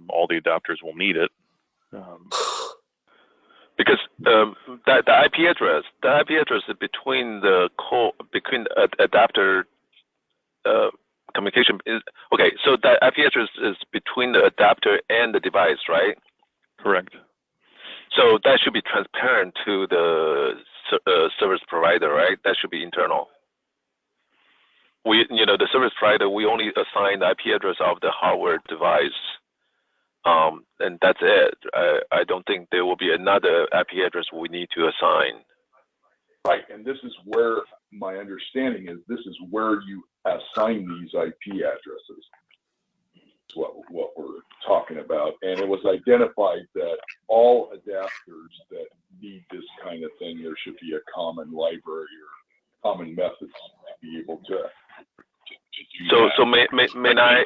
All the adapters will need it. Because the IP address is between the core, between adapter communication is okay. So the IP address is between the adapter and the device, right? Correct. So that should be transparent to the service provider, right? That should be internal. The service provider, we only assign the IP address of the hardware device, and that's it. I don't think there will be another IP address we need to assign. Right, and this is where my understanding is. This is where you assign these IP addresses. What we're talking about, and it was identified that all adapters that need this kind of thing, there should be a common library or common methods to be able to do so that. So may I?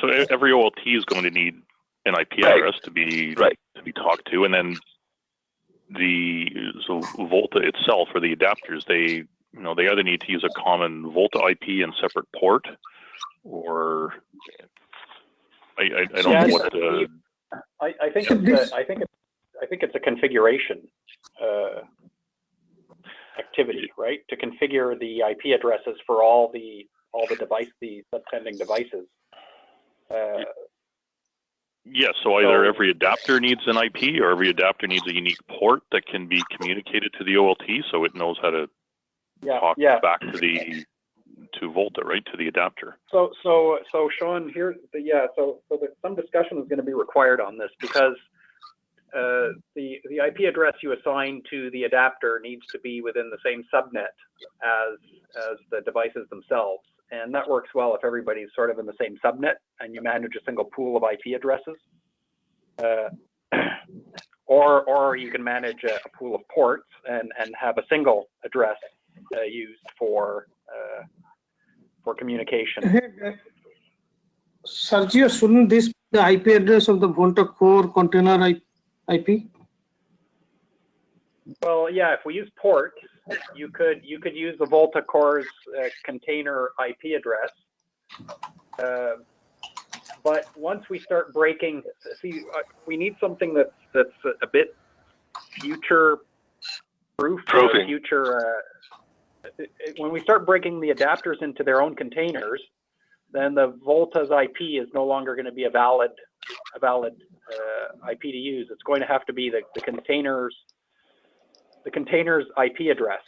So every OLT is going to need an IP address to be talked to, and then so VOLTHA itself, or the adapters, they either need to use a common VOLTHA IP and separate port, or I don't know what the. I think it's a configuration activity, right? To configure the IP addresses for all the subsending devices. Yes, so either every adapter needs an IP, or every adapter needs a unique port that can be communicated to the OLT, so it knows how to talk back to VOLTHA, right, to the adapter. So Sean, here, some discussion is going to be required on this, because the IP address you assign to the adapter needs to be within the same subnet as the devices themselves, and that works well if everybody's sort of in the same subnet and you manage a single pool of IP addresses, or you can manage a pool of ports and have a single address used for communication. Sergio, shouldn't this be the IP address of the VOLTHA core container IP? Well, yeah, if we use ports, you could use the VOLTHA core's container IP address. But once we start breaking, we need something that's a bit future-proof, future. When we start breaking the adapters into their own containers, then the VOLTHA's IP is no longer going to be a valid IP to use. It's going to have to be the container's IP address,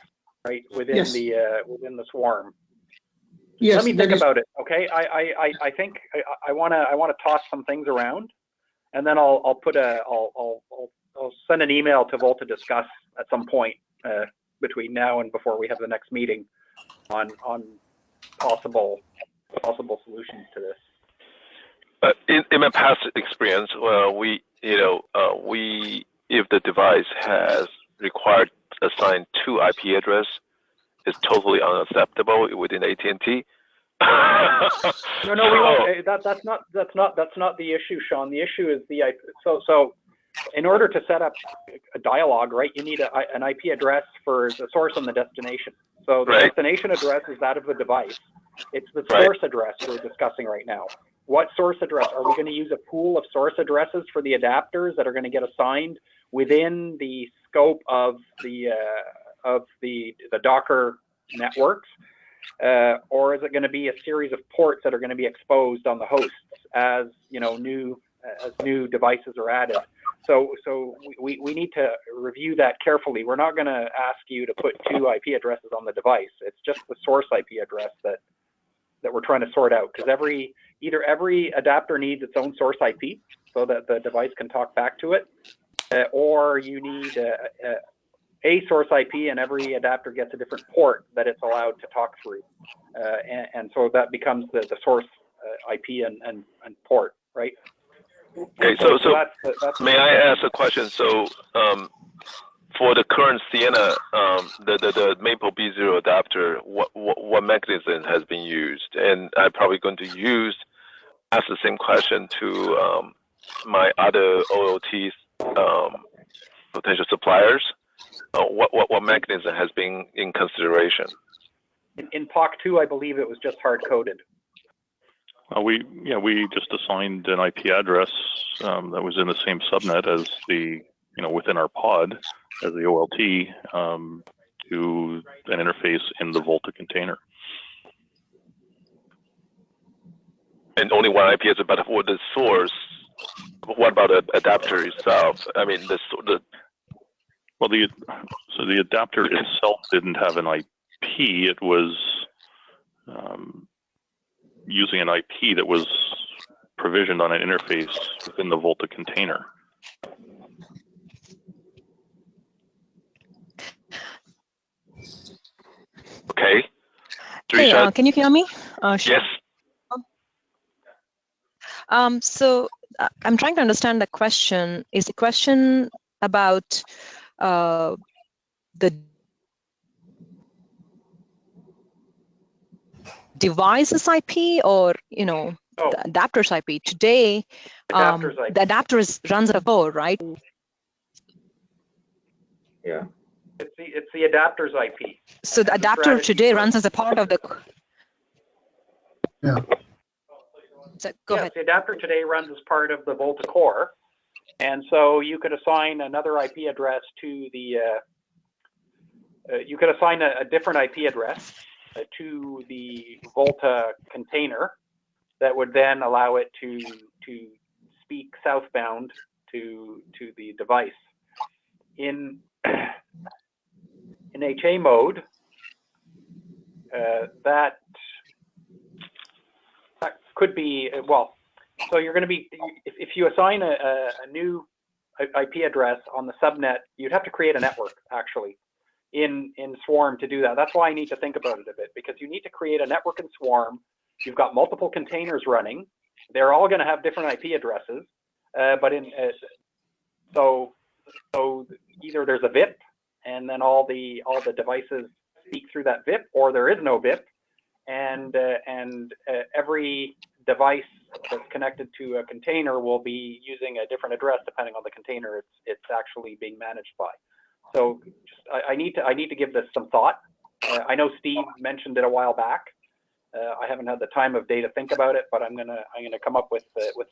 right, within the swarm. Yes, let me think about it. Okay, I think I want to toss some things around, and then I'll send an email to VOLTHA Discuss at some point between now and before we have the next meeting on possible solutions to this. In my past experience, if the device has required assign 2 IP address, it's totally unacceptable within AT&T. No, we won't. That's not the issue, Sean. The issue is the IP. So in order to set up a dialogue, right, you need an IP address for the source and the destination. So the destination address is that of the device. It's the source address we're discussing right now. What source address? Are we going to use a pool of source addresses for the adapters that are going to get assigned within the scope of the Docker networks? Or is it going to be a series of ports that are going to be exposed on the hosts as new devices are added? So we need to review that carefully. We're not going to ask you to put 2 IP addresses on the device. It's just the source IP address that we're trying to sort out, because either every adapter needs its own source IP so that the device can talk back to it, or you need a source IP and every adapter gets a different port that it's allowed to talk through. And so that becomes the source IP and port, right? Okay, so that's may I ask a question? So for the current Sienna, the Maple B0 adapter, what mechanism has been used? And I'm probably going to ask the same question to my other OLT potential suppliers. what mechanism has been in consideration? In POC2, I believe it was just hard-coded. We just assigned an IP address that was in the same subnet as the, within our pod as the OLT to an interface in the VOLTHA container. And only one IP is about for the source. What about the adapter itself? I mean, the adapter itself didn't have an IP. It was using an IP that was provisioned on an interface within the VOLTHA container. Okay. Hey, can you hear me? Yes. So I'm trying to understand the question. Is the question about the device's IP or, the adapter's IP? Today, the adapter runs a core, right? Yeah. It's the adapter's IP. So the adapter today runs as a part of the. Yeah. So go ahead. The adapter today runs as part of the VOLTHA core, and so you could assign another IP address to the. You could assign a different IP address to the VOLTHA container that would then allow it to speak southbound to the device. In HA mode, that could be, well, so you're going to be, if you assign a new IP address on the subnet, you'd have to create a network actually in Swarm to do that. That's why I need to think about it a bit, because you need to create a network in Swarm. You've got multiple containers running. They're all going to have different IP addresses, but so either there's a VIP and then all the devices speak through that VIP, or there is no VIP, and every device that's connected to a container will be using a different address depending on the container it's actually being managed by. So I need to give this some thought. I know Steve mentioned it a while back. I haven't had the time of day to think about it, but I'm gonna come up with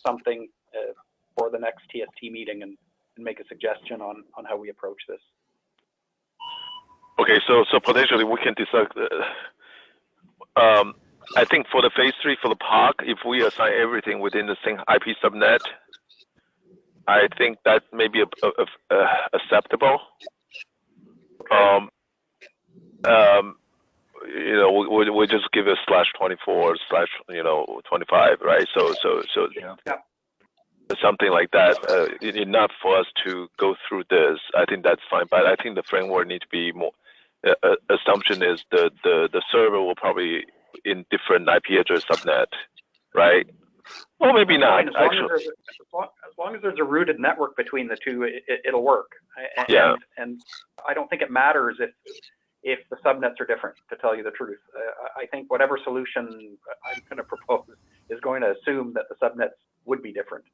something for the next TST meeting and make a suggestion on how we approach this. Okay, so potentially we can decide. I think for the phase 3 for the POC, if we assign everything within the same IP subnet, I think that may be acceptable. Okay. We just give it /24/25, right? So yeah. Something like that, enough for us to go through this. I think that's fine, but I think the framework needs to be more. Assumption is the server will probably in different IP address subnet, right? Well, maybe not. As long as there's a rooted network between the two, it'll work. And I don't think it matters if the subnets are different, to tell you the truth. I think whatever solution I'm going to propose is going to assume that the subnets would be different.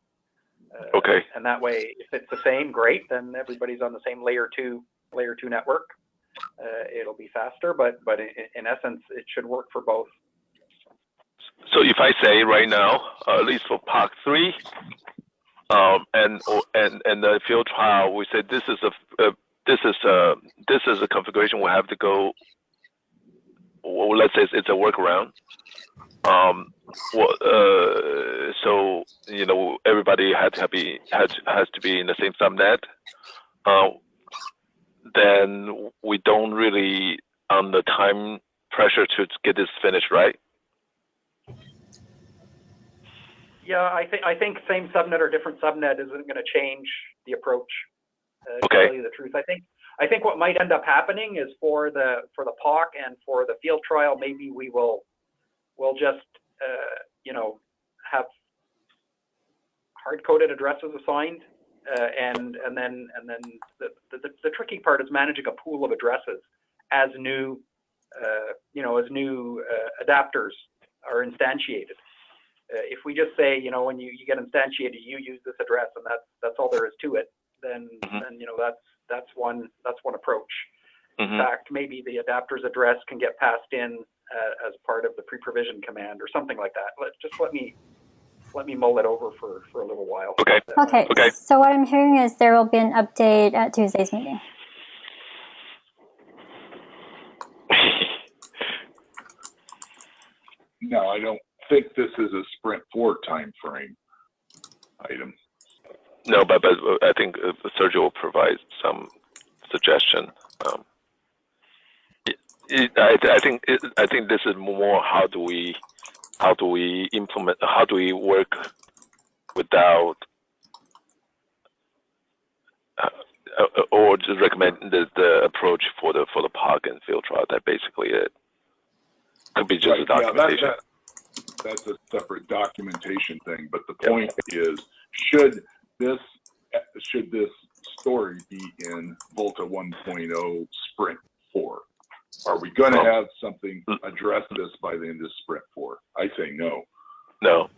Okay. And that way, if it's the same, great. Then everybody's on the same layer two network. It'll be faster, but in essence, it should work for both. So if I say right now, at least for POC 3, and the field trial, we said this is a configuration we have to go. Well, let's say it's a workaround. So everybody has to be in the same subnet. Then we don't really the time pressure to get this finished, right? Yeah, I think same subnet or different subnet isn't going to change the approach. To tell you the truth, I think what might end up happening is for the POC and for the field trial, maybe we'll just have hard-coded addresses assigned, and then the tricky part is managing a pool of addresses as new adapters are instantiated. If we just say, when you get instantiated, you use this address, and that's all there is to it, then That's one approach. Mm-hmm. In fact, maybe the adapter's address can get passed in as part of the pre-provision command or something like that. Let me mull it over for a little while. Okay. Okay. So what I'm hearing is there will be an update at Tuesday's meeting. No, I don't think this is a Sprint 4 time frame item. No, but I think Sergio will provide some suggestion. I think this is more how do we implement, how do we work without or just recommend the approach for the park and field trial. That basically it. Could be just right, a documentation. Yeah, that's a separate documentation thing. But the point is, should this story be in VOLTHA 1.0 Sprint 4? Are we going to have something address this by the end of Sprint 4? I say no. No.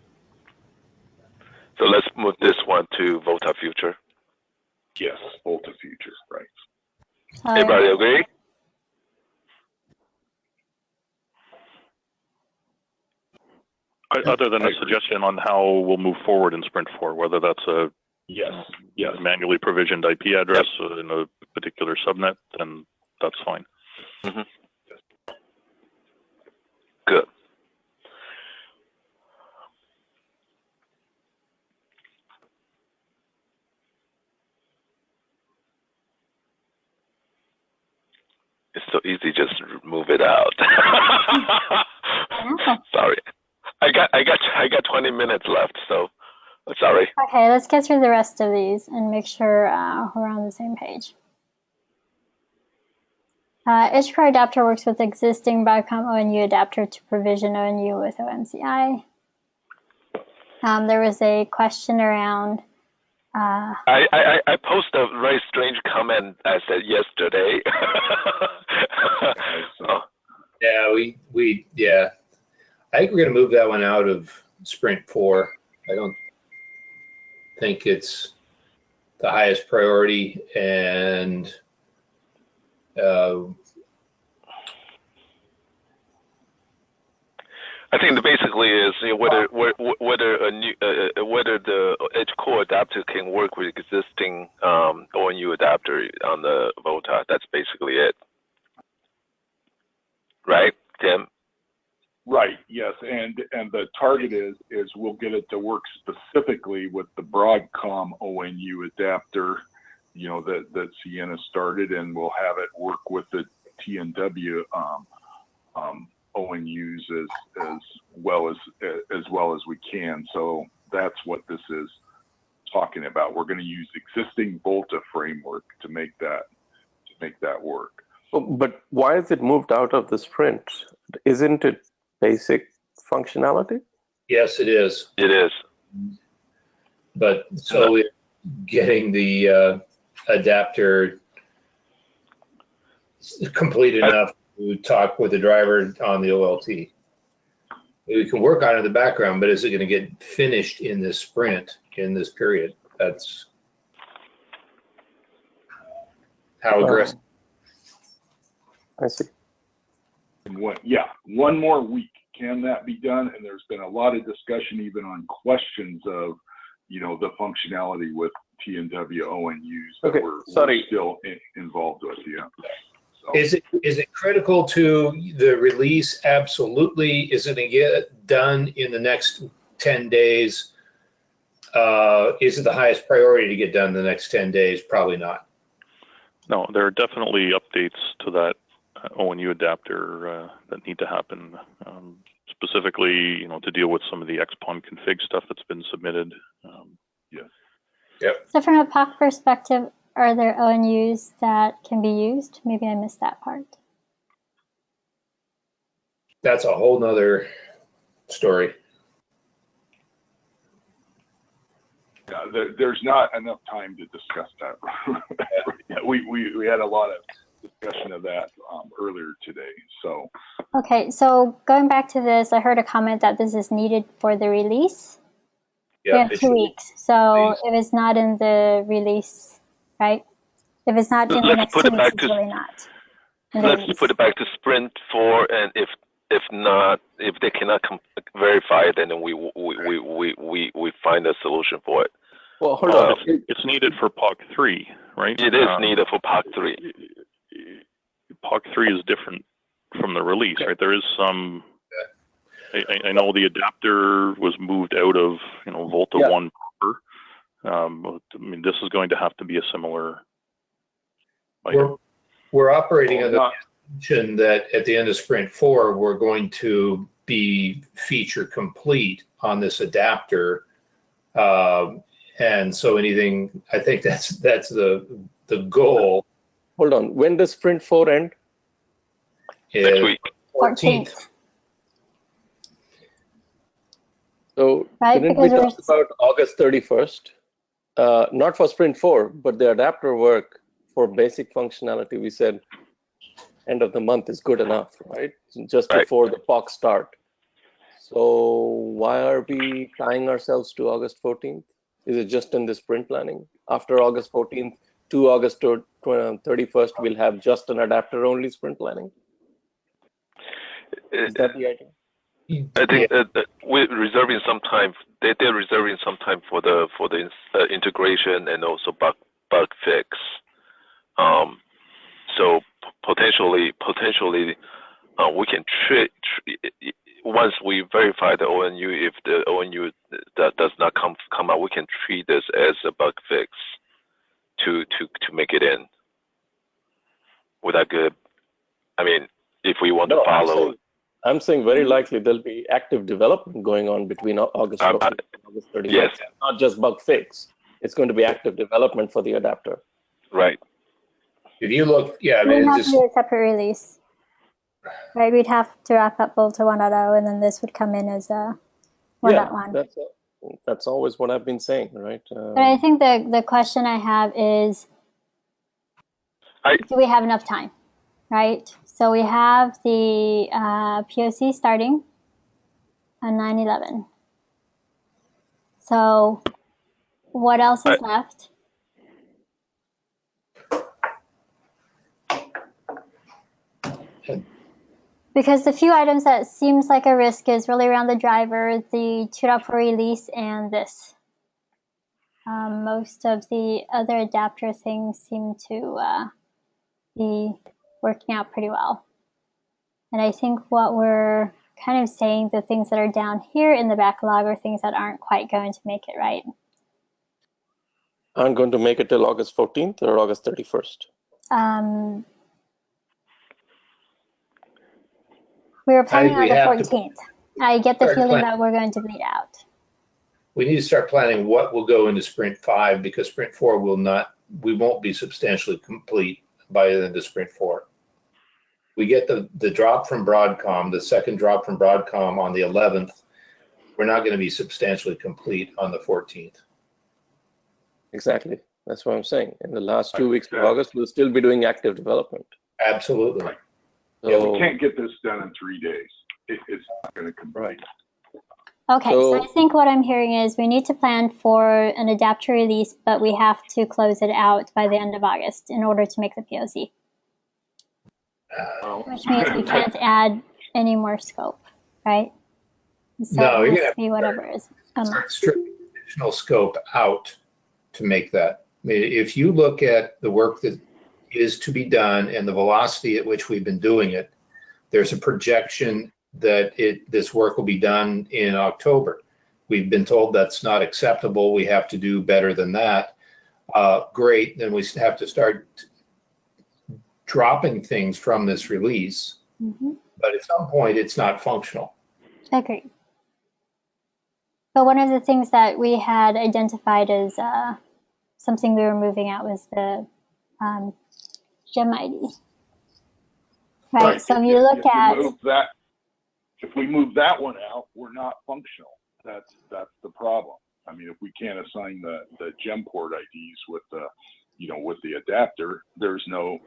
So let's move this one to VOLTHA Future. Yes, VOLTHA Future, right. Everybody agree? Other than a suggestion on how we'll move forward in Sprint 4, whether that's a manually provisioned IP address in a particular subnet, then that's fine. Mm-hmm. Good. It's so easy, just move it out. Sorry, I got 20 minutes left, so sorry. Okay, let's get through the rest of these and make sure we're on the same page. Each core adapter works with existing Broadcom ONU adapter to provision ONU with OMCI. There was a question around. I posted a very strange comment I said yesterday. Yeah, I think we're going to move that one out of Sprint 4. I don't think it's the highest priority, and I think basically is whether the edge core adapter can work with existing ONU adapter on the VOLTHA. That's basically it, right, Tim? Right. Yes, and the target is we'll get it to work specifically with the Broadcom ONU adapter, that Sienna started, and we'll have it work with the TNW ONUs as well as we can. So that's what this is talking about. We're going to use existing VOLTHA framework to make that work. But why is it moved out of the Sprint? Isn't it basic functionality? Yes, it is. It is. But so we're getting the adapter complete enough to talk with the driver on the OLT. We can work on it in the background, but is it going to get finished in this sprint, in this period? That's how aggressive. I see. One more week. Can that be done? And there's been a lot of discussion even on questions of, the functionality with TNW ONUs that we're still involved with. Yeah. So. Is it critical to the release? Absolutely. Is it going to get done in the next 10 days? Is it the highest priority to get done in the next 10 days? Probably not. No, there are definitely updates to that ONU adapter that need to happen, specifically, to deal with some of the XPON config stuff that's been submitted. So from a POC perspective, are there ONUs that can be used? Maybe I missed that part. That's a whole nother story. Yeah, there's not enough time to discuss that. we had a lot of discussion of that earlier today. So. Okay, so going back to this, I heard a comment that this is needed for the release. Yeah, 2 weeks. So if it's not in the release, right? If it's not in the next 2 weeks, it's really not. Let's put it back to sprint 4, and if not, if they cannot verify it, then we find a solution for it. Well, hold on. It's needed for POC 3, right? It is needed for POC 3. POC 3 is different from the release, right? There is some. I know the adapter was moved out of VOLTHA 1 proper. I mean, this is going to have to be a similar item. We're operating on the assumption that at the end of sprint 4, we're going to be feature complete on this adapter. And so anything, I think that's the goal. Hold on. When does sprint 4 end? Next week. 14th. So didn't we talk about August 31st? Not for sprint 4, but the adapter work for basic functionality, we said end of the month is good enough, right? Just before the POC start. So why are we tying ourselves to August 14th? Is it just in the sprint planning? After August 14th to August 31st, we'll have just an adapter only sprint planning? Is that the idea? I think that we're reserving some time. They're reserving some time for the integration and also bug fix. So potentially, we can once we verify the ONU. If the ONU that does not come out, we can treat this as a bug fix to make it in. Would that good? I mean, if we want to follow. I'm saying very likely there'll be active development going on between August 14th and August 31st. Yes. Not just bug fix. It's going to be active development for the adapter. Right. If you look, I We'd mean, have to do a separate release. Right, we'd have to wrap up VOLTHA 1.0, and then this would come in as a 1.1. Yeah, that's always what I've been saying, right? But I think the question I have is, do we have enough time? Right, so we have the POC starting on 9/11. So what else is left? Because the few items that seems like a risk is really around the driver, the 2.4 release, and this. Most of the other adapter things seem to be working out pretty well. And I think what we're kind of saying, the things that are down here in the backlog are things that aren't quite going to make it right. Aren't going to make it till August 14th or August 31st? We were planning on the 14th. I get the feeling that we're going to bleed out. We need to start planning what will go into sprint 5, because sprint 4 we won't be substantially complete by the end of sprint 4. We get the drop from Broadcom, the second drop from Broadcom on the 11th. We're not going to be substantially complete on the 14th. Exactly. That's what I'm saying. In the last 2 weeks of August, we'll still be doing active development. Absolutely. So, yeah, we can't get this done in 3 days. It's not going to come right. Okay, so I think what I'm hearing is we need to plan for an adapter release, but we have to close it out by the end of August in order to make the POC. Which means we can't add any more scope, right? So no, it you're has going to be whatever is. Strip additional scope out to make that. I mean, if you look at the work that is to be done and the velocity at which we've been doing it, there's a projection that this work will be done in October. We've been told that's not acceptable. We have to do better than that. Great, then we have to start dropping things from this release. But at some point, it's not functional. I agree. But one of the things that we had identified as something we were moving out was the gem ID. Right, so if you look at... If we move that one out, we're not functional. That's the problem. I mean, if we can't assign the gem port IDs with the adapter, there's no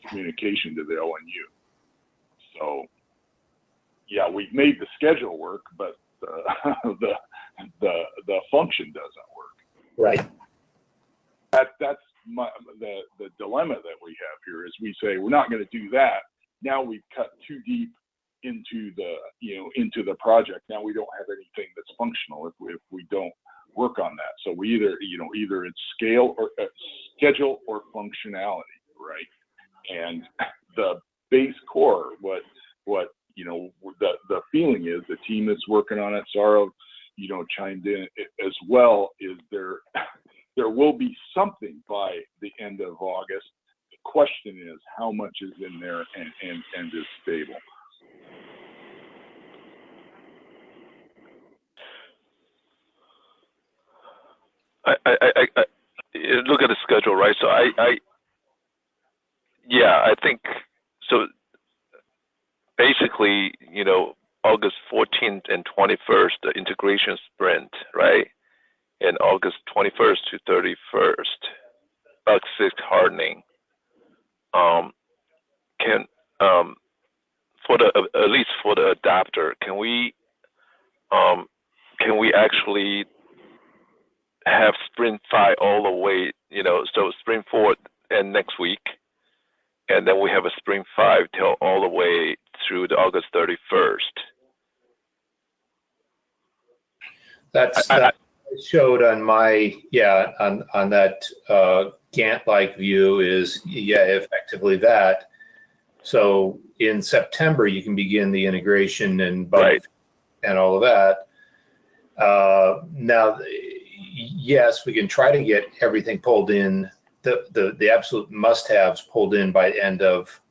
communication to the ONU. So yeah, we've made the schedule work, but the function doesn't work. Right. That's the dilemma that we have here is we say we're not going to do that. Now we've cut too deep into the project. Now we don't have anything that's functional if we don't work on that. So we either it's scale or schedule or functionality, right? And the base core, what the feeling is, the team that's working on it, Saro, chimed in as well, is there will be something by the end of August. The question is how much is in there and is stable. I look at the schedule, right? So I think so. Basically, August 14th and 21st, the integration sprint, right? And August 21st to 31st, bug fix hardening. At least for the adapter, can we actually have sprint 5 all the way, so sprint 4 and next week, and then we have a sprint 5 till all the way through the August 31st. That showed on my on that Gantt-like view is effectively that. So in September you can begin the integration and bug and all of that. Now, yes, we can try to get everything pulled in, the absolute must-haves pulled in by end of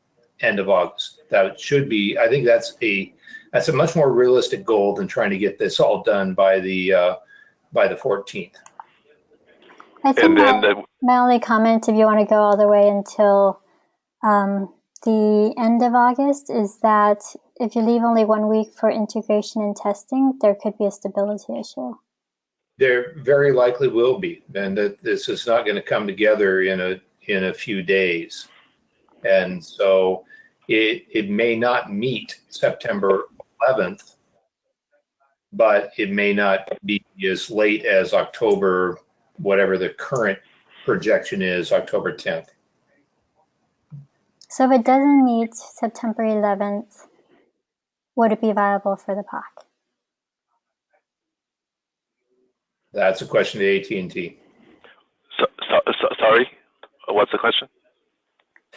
August. That should be. I think that's a much more realistic goal than trying to get this all done by the 14th. I think my only comment, if you want to go all the way until the end of August, is that if you leave only 1 week for integration and testing, there could be a stability issue. There very likely will be, and that this is not going to come together in a few days, and so it may not meet September 11th, but it may not be as late as October, whatever the current projection is, October 10th. So if it doesn't meet September 11th, would it be viable for the POC? That's a question to AT&T. Sorry, what's the question?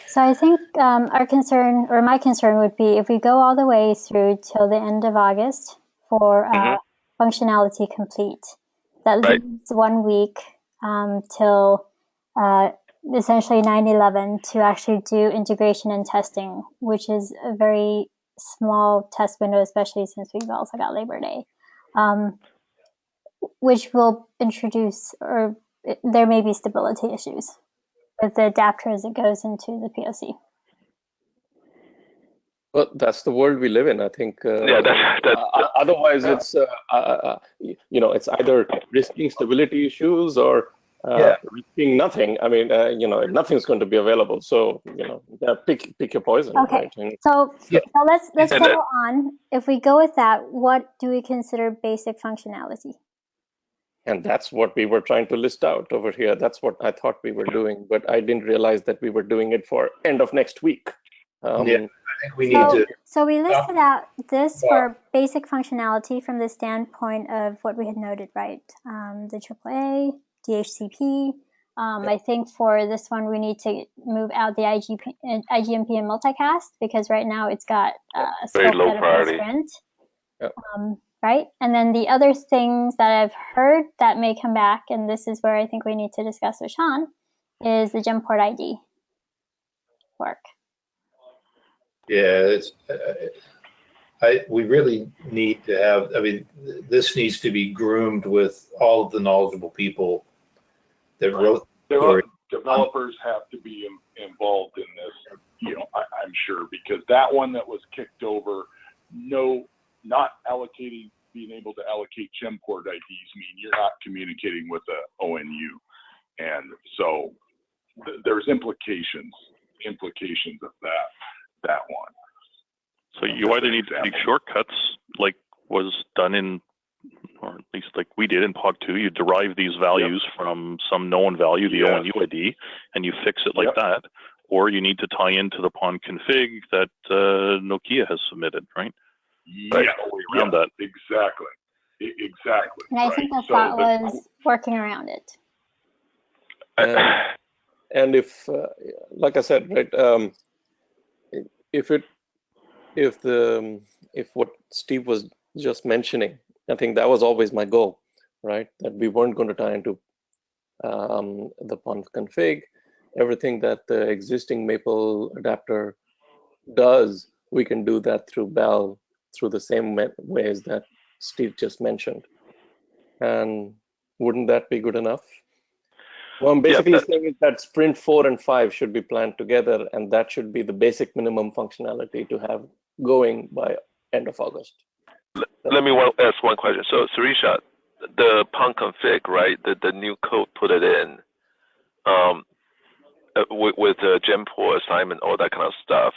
So I think our concern, or my concern, would be if we go all the way through till the end of August for functionality complete, that leaves 1 week till essentially 9/11 to actually do integration and testing, which is a very small test window, especially since we've also got Labor Day, which will introduce, or there may be stability issues with the adapter as it goes into the POC. Well, that's the world we live in, I think. Otherwise, it's it's either risking stability issues or risking nothing. I mean, nothing's going to be available. So pick your poison. Okay. Right? So let's go on. If we go with that, what do we consider basic functionality? And that's what we were trying to list out over here. That's what I thought we were doing, but I didn't realize that we were doing it for end of next week. I think we need to. So we listed out this for basic functionality from the standpoint of what we had noted, right? The AAA, DHCP. I think for this one, we need to move out the IGMP and multicast, because right now it's got a very low priority. Right? And then the other things that I've heard that may come back, and this is where I think we need to discuss with Sean, is the Gemport ID work. Yeah, we really need to have, this needs to be groomed with all of the knowledgeable people that wrote the story. Developers have to be involved in this, I'm sure, because that one that was kicked over, not being able to allocate Gemport IDs mean you're not communicating with the ONU. And so there's implications of that one. So you either need to take shortcuts like was done in, or at least like we did in POC 2, you derive these values from some known value, the ONU ID, and you fix it like that, or you need to tie into the PON config that Nokia has submitted, right? Yeah, around that. Exactly. Exactly. And I think the thought was working around it. And if, like I said, right, if what Steve was just mentioning, I think that was always my goal, right? That we weren't going to tie into the PON config. Everything that the existing Maple adapter does, we can do that through Bell through the same ways that Steve just mentioned. And wouldn't that be good enough? What I'm basically saying is that sprint 4 and 5 should be planned together, and that should be the basic minimum functionality to have going by end of August. Let me ask one question. So, Surisha, the PON config, right? The new code put it in with the Gen4 assignment, all that kind of stuff.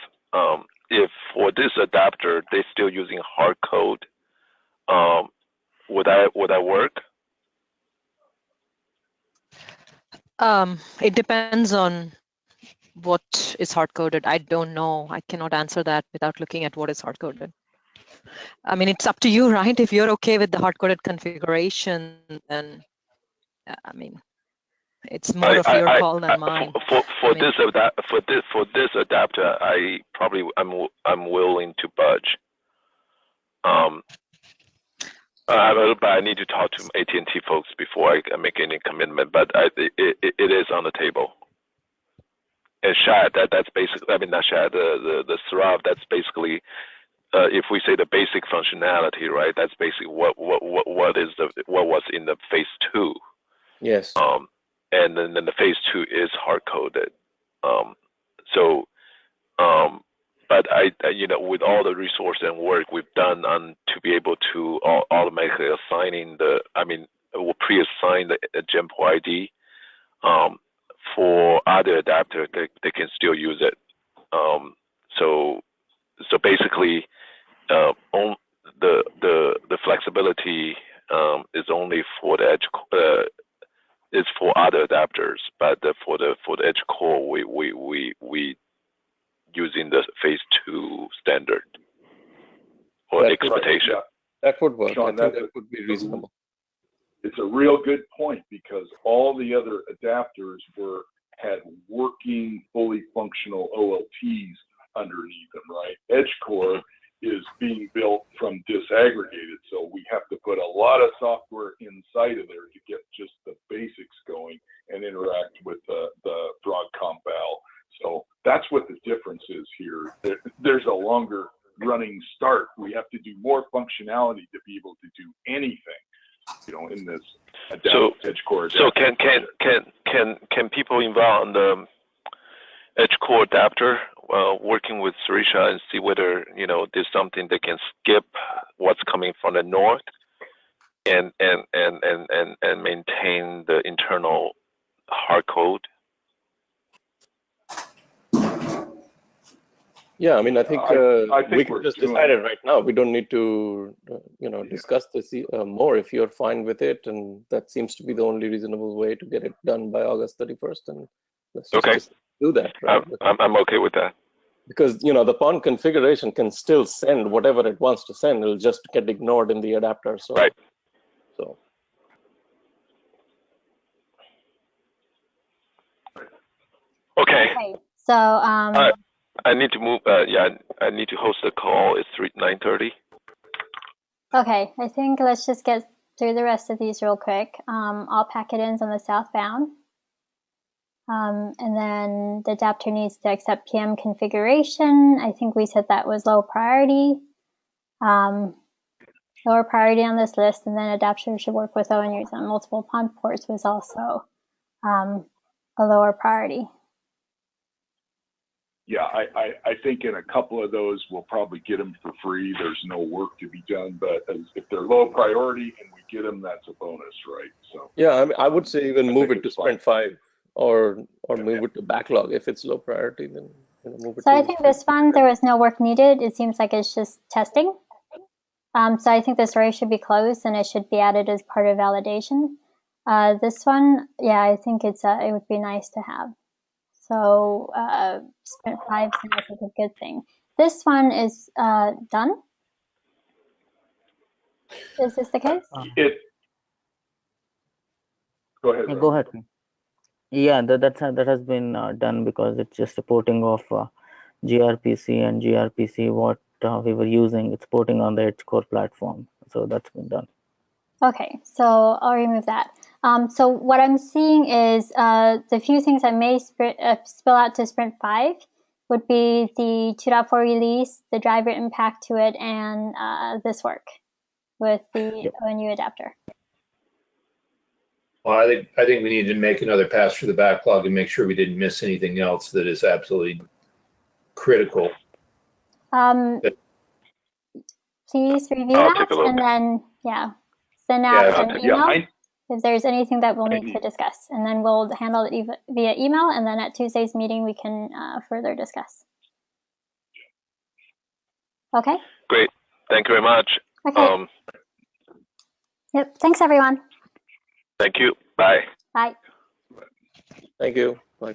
If for this adapter they're still using hard code, would that work? It depends on what is hard coded. I don't know. I cannot answer that without looking at what is hard coded. I mean, it's up to you, right? If you're okay with the hard coded configuration, then I mean, it's more of your call than mine. For this adapter, I'm willing to budge. But I need to talk to AT&T folks before I make any commitment. But it is on the table. And Shad, that's basically, I mean, not Shad, the Sarav, that's basically, if we say the basic functionality, right? That's basically what was in the phase 2. Yes. And then the phase 2 is hard coded. But with all the resource and work we've done to be able to automatically assigning we'll pre-assign the Gen4 ID for other adapters, they can still use it. So basically, the flexibility is only for the edge. Is for other adapters, but for the edge core, we using the phase 2 standard or expectation. That would work. Sean, I think that would be reasonable. It's a real good point because all the other adapters had working, fully functional OLTs underneath them, right? Edge core is being built from disaggregated, so we have to put a lot of software inside of there to get just the basics going and interact with the Broadcom Bell. So that's what the difference is here. There's a longer running start. We have to do more functionality to be able to do anything, in this edge core adapter. So can people involved on the edge core adapter working with Surisha and see whether there's something they can skip what's coming from the north and maintain the internal hard code? Yeah, I mean, I think we can just decide it right now. We don't need to, discuss this more. If you're fine with it, and that seems to be the only reasonable way to get it done by August 31st, and let's just do that. Right? I'm okay with that. Because the PON configuration can still send whatever it wants to send. It'll just get ignored in the adapter. So, right. So. Okay. So I need to move. I need to host a call. It's 9:30. Okay, I think let's just get through the rest of these real quick. All packet-ins on the southbound. And then the adapter needs to accept PM configuration. I think we said that was low priority. Lower priority on this list, and then adapter should work with ONUs on multiple PON ports was also a lower priority. Yeah, I think in a couple of those, we'll probably get them for free. There's no work to be done, but if they're low priority and we get them, that's a bonus, right? So yeah, I would say even move it to sprint 5 or move it to backlog. If it's low priority, then move it. So I think this one, there was no work needed. It seems like it's just testing. So I think this array should be closed and it should be added as part of validation. This one, yeah, I think it would be nice to have. So sprint 5 sounds like a good thing. This one is done. Is this the case? Go ahead. Yeah, go ahead. Yeah, that has been done because it's just a porting of gRPC and gRPC what we were using. It's porting on the Edge core platform, so that's been done. Okay, so I'll remove that. So what I'm seeing is the few things that may spill out to Sprint 5 would be the 2.4 release, the driver impact to it, and this work with the ONU adapter. Well, I think we need to make another pass through the backlog and make sure we didn't miss anything else that is absolutely critical. Please review that and then send out an email if there's anything that we'll need to discuss, and then we'll handle it via email, and then at Tuesday's meeting we can further discuss. Okay. Great. Thank you very much. Okay. Yep. Thanks, everyone. Thank you. Bye. Bye. Thank you. Bye.